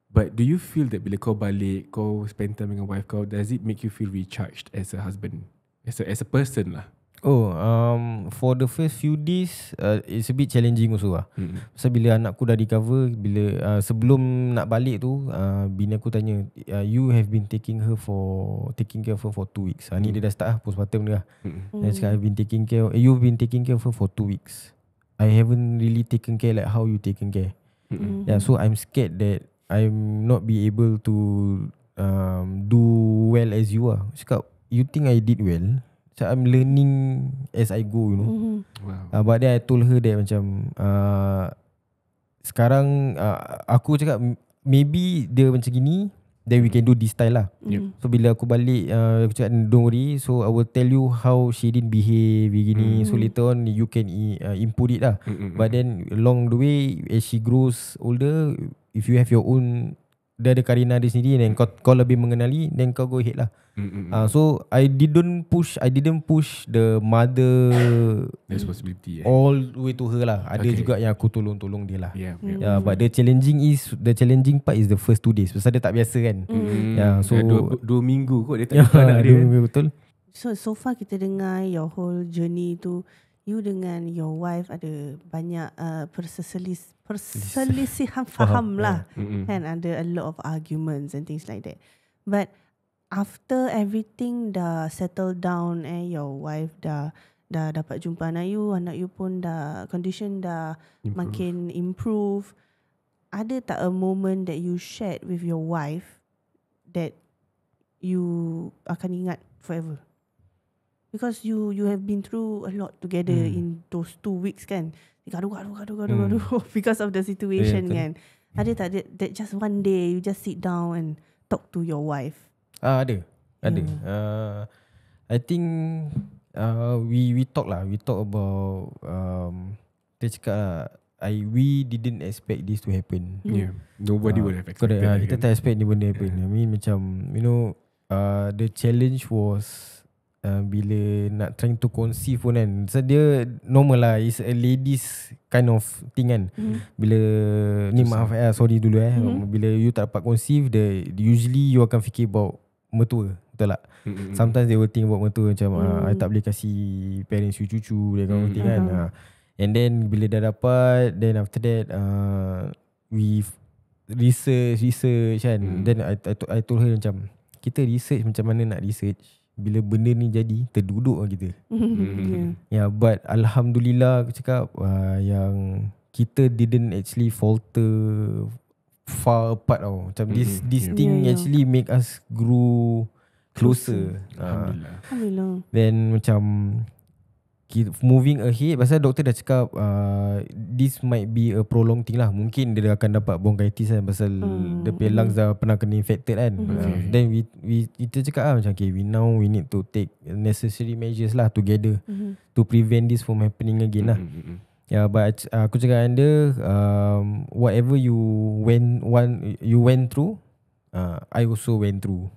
but do you feel that bila kau balik, kau spend time dengan wife kau, does it make you feel recharged as a husband, as a person lah? For the first few days it's a bit challenging also lah. Pasal bila anakku dah recover, bila sebelum nak balik tu, bini aku tanya, you have been taking care of her for 2 weeks. Ni dia dah start lah, postpartum dia lah. Dia cakap, you've been taking care of her for 2 weeks. I haven't really taken care like how you taken care. Yeah, so I'm scared that I'm not be able to do well as you are. Cakap, you think I did well? So I'm learning as I go, you know. Wow. But then I told her that macam sekarang aku cakap maybe dia macam gini, then we can do this style lah. So bila aku balik, aku cakap don't worry, so I will tell you how Shadeen behave begini. So later on you can input it lah. But then along the way, as she grows older, if you have your own, dia ada Karina dia sendiri, dan kau lebih mengenali, then kau go ahead lah. So I didn't push the mother responsibility all the way to her lah. Ada juga yang aku tolong dia lah. But the challenging part is the first 2 days. Pasal dia tak biasa kan. So 2 minggu kot dia tak jumpa anak dia. 2 minggu betul. So far kita dengar your whole journey tu, you dengan your wife ada banyak perselisihan faham lah. Kan, ada a lot of arguments and things like that. But after everything dah settle down, your wife dah dapat jumpa anak you pun dah condition dah makin improve. Ada tak a moment that you shared with your wife that you akan ingat forever? Because you have been through a lot together in those 2 weeks kan. Gaduh because of the situation kan. Ada tak that just one day you just sit down and talk to your wife? Ada. I think we talk lah. We talk about dia cakap lah, we didn't expect this to happen. Nobody would have expected. Kita tak expect ni benda happen. I mean macam, you know, the challenge was bila nak trying to conceive pun kan. So dia normal lah, it's a ladies kind of thing kan. Bila ni maaf sorry dulu bila you tak dapat conceive, usually you akan fikir about mertua, betul tak? Sometimes they will think about mertua macam I tak boleh kasih parents you cucu, dia kind of thing kan. And then bila dah dapat, then after that we research kan. Then I told her macam, kita research macam mana nak research, bila benda ni jadi terduduk lah kita. But Alhamdulillah aku cakap yang kita didn't actually falter far apart tau. Macam this thing actually make us grow closer. Alhamdulillah. Then macam moving ahead, pasal doktor dah cakap this might be a prolonged thing lah. Mungkin dia akan dapat bronchitis kan, pasal dia punya lungs dah pernah kena infected kan. Then kita cakap lah macam we need to take necessary measures lah together to prevent this from happening again lah. But aku cakap dengan dia, whatever you went through, I also went through.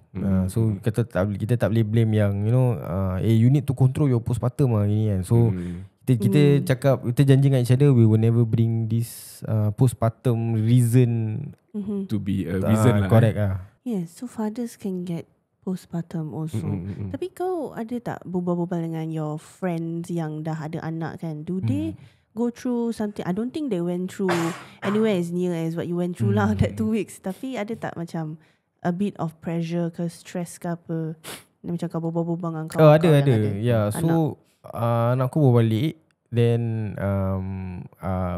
So kita tak boleh blame yang, you know, you need to control your postpartum lah ini kan. So kita cakap, kita janji dengan each other, we will never bring this postpartum reason to be a reason lah. Correct lah. So fathers can get postpartum also. Tapi kau ada tak berbual-bual dengan your friends yang dah ada anak kan? Do they go through something? I don't think they went through anywhere as near as what you went through lah that 2 weeks. Tapi ada tak macam a bit of pressure ke stress ke apa? Macam kau berbual-bual dengan kau? Ada. So anakku bawa balik. Then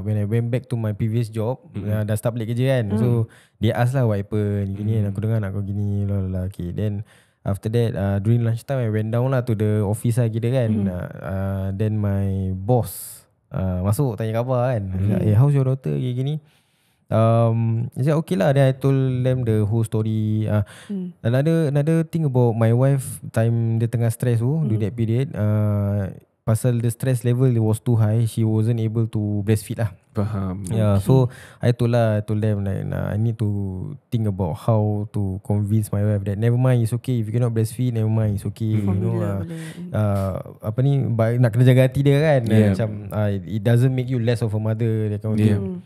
when I went back to my previous job, dah start balik kerja kan. So dia ask lah what happened, gini aku dengar anak kau gini lah. Okay, then after that during lunchtime I went down lah to the office lah kita kan. Then my boss masuk tanya khabar kan. How's your daughter gini? I said okay lah. Then I told them the whole story. Another thing about my wife, time dia tengah stress during that period, pasal the stress level was too high, she wasn't able to breastfeed lah. Faham. So I told them like, I need to think about how to convince my wife that never mind, it's okay. If you cannot breastfeed, never mind, it's okay. You know, nak kena jaga hati dia kan. Macam it doesn't make you less of a mother, that kind of thing.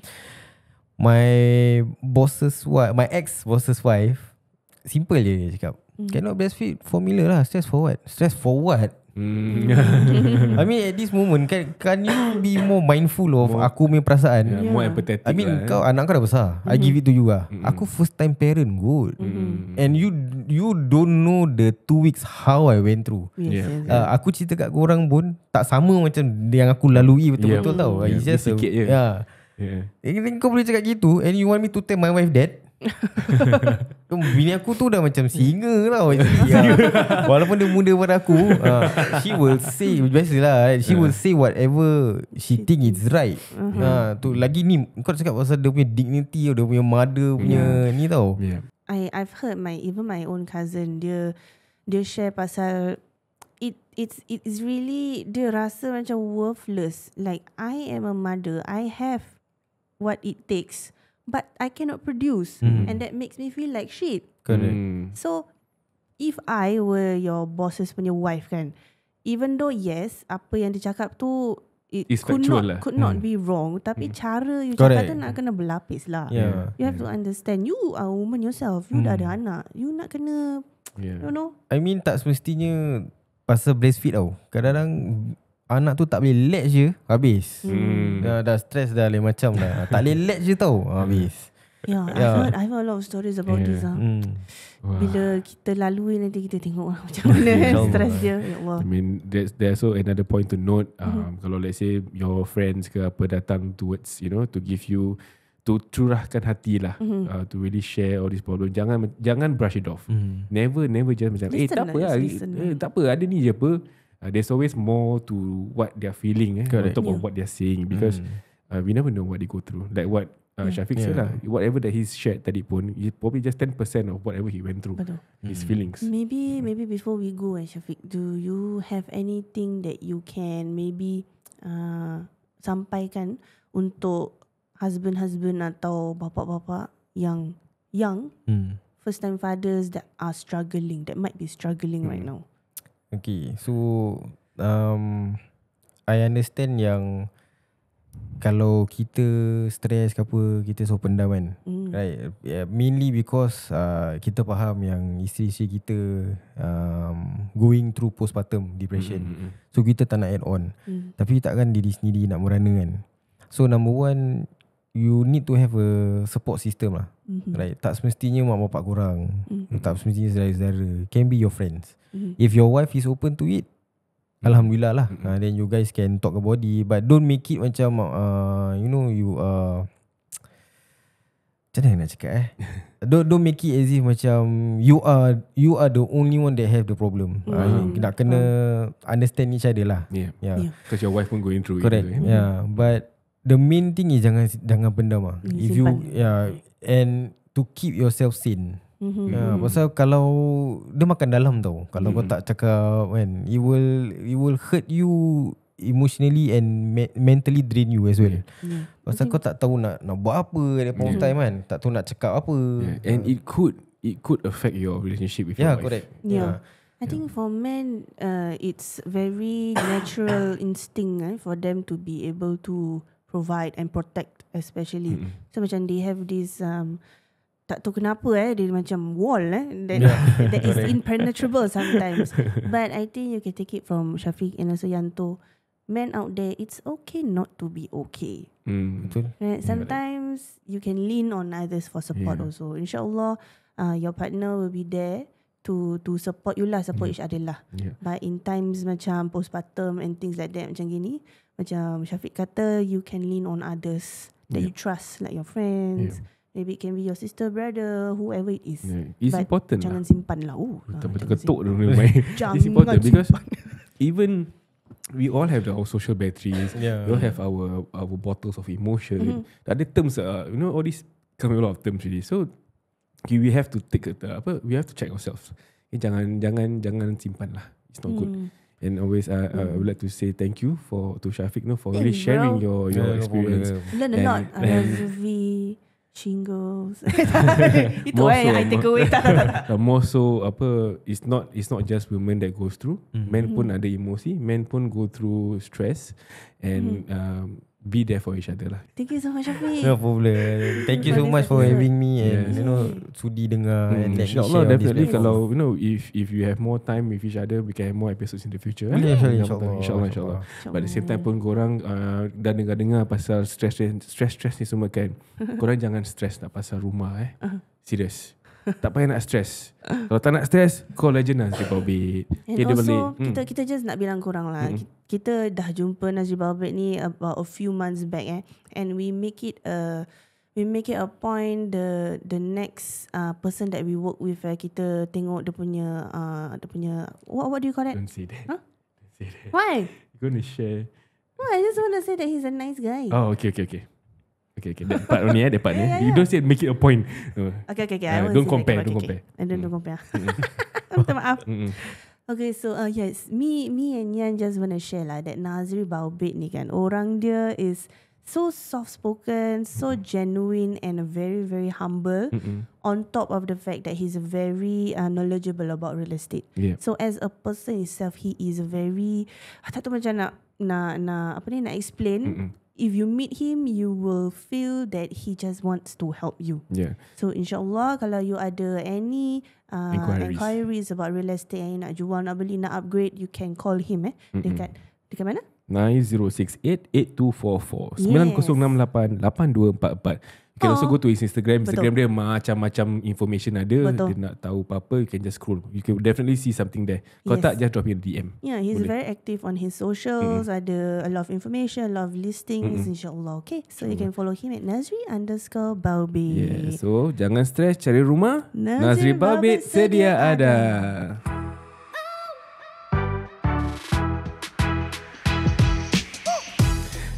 My ex boss's wife, simple je dia cakap, cannot breastfeed formula lah. Stress for what? Stress for what? I mean at this moment can you be more mindful of aku punya perasaan? More empathetic. I mean anak kau dah besar. I give it to you lah. Aku first time parent good. And you don't know the 2 weeks how I went through. Aku cerita kat korang pun tak sama macam yang aku lalui betul-betul tau. It's just sikit je. Kau boleh cakap gitu and you want me to tell my wife that? Bini aku tu dah macam singa tau. Walaupun dia muda pada aku, she will say, biasalah, she will say whatever she think is right. Tu lagi ni kau cakap pasal dia punya dignity, dia punya mother punya ni tau. I've heard even my own cousin dia share pasal it's really, dia rasa macam worthless. Like, I am a mother, I have what it takes, but I cannot produce, and that makes me feel like shit. Correct. So if I were your boss's punya wife kan, even though yes, apa yang dia cakap tu could not be wrong, tapi cara you cakap tu nak kena berlapis lah. You have to understand, you are a woman yourself, you dah ada anak, you nak kena you know. I mean tak semestinya pasal breastfeed tau. Kadang-kadang anak tu tak boleh let je, habis. Dah stress dah lain macam dah. Tak boleh let je tau, habis. I've heard a lot of stories about this. Bila kita lalui nanti kita tengok macam mana stress dia. Ya Allah. I mean there's also another point to note. Kalau let's say your friends ke apa datang towards, you know, to give you, to curahkan hati lah, to really share all this problem. Jangan brush it off. Never just macam tak apa lah, tak apa, ada ni je apa. There's always more to what they're feeling on top of what they're saying, because we never know what they go through. Like what Syafiq said lah, whatever that he's shared tadi pun, it's probably just 10% of whatever he went through. His feelings. Maybe before we go, Syafiq, do you have anything that you can maybe sampaikan untuk husband atau bapa-bapa yang young, first time fathers that are struggling, that might be struggling right now? Okay, so I understand yang kalau kita stress ke apa, kita so pendam kan, right? Mainly because kita faham yang isteri-isteri kita going through postpartum depression. So kita tak nak add on, tapi takkan diri sendiri nak merana kan. So number one, you need to have a support system lah, right? Tak semestinya mak bapak korang, tak semestinya saudara-saudara, can be your friends. If your wife is open to it, alhamdulillah lah. Then you guys can talk about it, but don't make it macam you know, you macam mana nak cakap don't make it as if macam you are the only one that have the problem. Nak kena understand each other lah. Because your wife pun going through correct. it. But the main thing is jangan pendam lah. If you and to keep yourself sane. Pasal kalau dia makan dalam tau, kalau kau tak cakap kan, it will hurt you emotionally and mentally drain you as well. Pasal kau tak tahu nak buat apa at that point of time kan, tak tahu nak cakap apa. And it could affect your relationship with your wife. Correct. I think for men, it's very natural instinct for them to be able to provide and protect, especially. So macam they have this tak tahu kenapa dia macam wall that is impenetrable sometimes. But I think you can take it from Syafiq and also Yanto. Men out there, it's okay not to be okay. Betul. Right? Sometimes you can lean on others for support also. InsyaAllah, your partner will be there to support you lah, support each other lah. But in times macam postpartum and things like that, macam gini, macam Syafiq kata, you can lean on others that you trust, like your friends. Maybe it can be your sister, brother, whoever it is. It's important jangan lah. simpan lah. Betul-betul ketuk dulu main. It's important because even we all have our social batteries. We all have our bottles of emotion. Ada terms, you know, all these come with a lot of terms really. So we have to take we have to check ourselves. Jangan simpan lah. It's not good. And always I would like to say thank you to Syafiq for really sharing your experience. Learn a lot. Reservi, shingles. Itu I take away. More so it's not just women that goes through. Men pun ada emosi, men pun go through stress, and be there for each other lah. Thank you so much, Shafiq. No problem. Thank you so much for having me and sudi dengar and let me InsyaAllah, share definitely this kalau if you have more time with each other, we can have more episodes in the future. InsyaAllah. But at the same time pun korang dah dengar pasal stress ni semua kan. Korang jangan stress nak pasal rumah serius. Tak payah nak stress. Kalau tak nak stress, call legend Nazri Baubit. And also kita just nak bilang korang lah, kita dah jumpa Nazri Baubit ni about a few months back and we make it a point the next person that we work with kita tengok dia punya what do you call that? Don't say that. Huh? Don't say that. Why? You're gonna share. No, I just want to say that he's a nice guy. Oh, okay. That part only yeah. You don't say make it a point. No. Okay. I won't don't say compare. that. Don't compare. Don't compare. Minta maaf. Okay, so yes, me and Yan just want to share lah that Nazri Baubit ni kan, orang dia is so soft spoken, so genuine and very very humble. On top of the fact that he's very knowledgeable about real estate. Yeah. So as a person himself, he is very tak tahu macam nak explain. If you meet him, you will feel that he just wants to help you. Yeah. So insyaAllah, kalau you ada any inquiries about real estate yang nak jual, nak beli, nak upgrade, you can call him dekat mana? 90688244 90688244. You can also go to his Instagram. Instagram dia macam-macam information ada. Dia nak tahu apa-apa, you can just scroll. You can definitely see something there. Kalau tak, just drop him a DM. Yeah, he's very active on his socials. Ada a lot of information, a lot of listings, insyaAllah. Okay, so you can follow him at Nazri_Baubit. Yeah, so jangan stress cari rumah. Nazri Baubit sedia ada.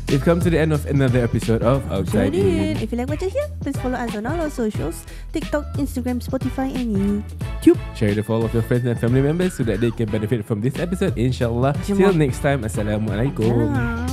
We've come to the end of another episode of Outside In. If you like what you hear, please follow us on all our socials: TikTok, Instagram, Spotify and YouTube. Share it with all of your friends and family members so that they can benefit from this episode, insyaAllah. Till next time, Assalamualaikum.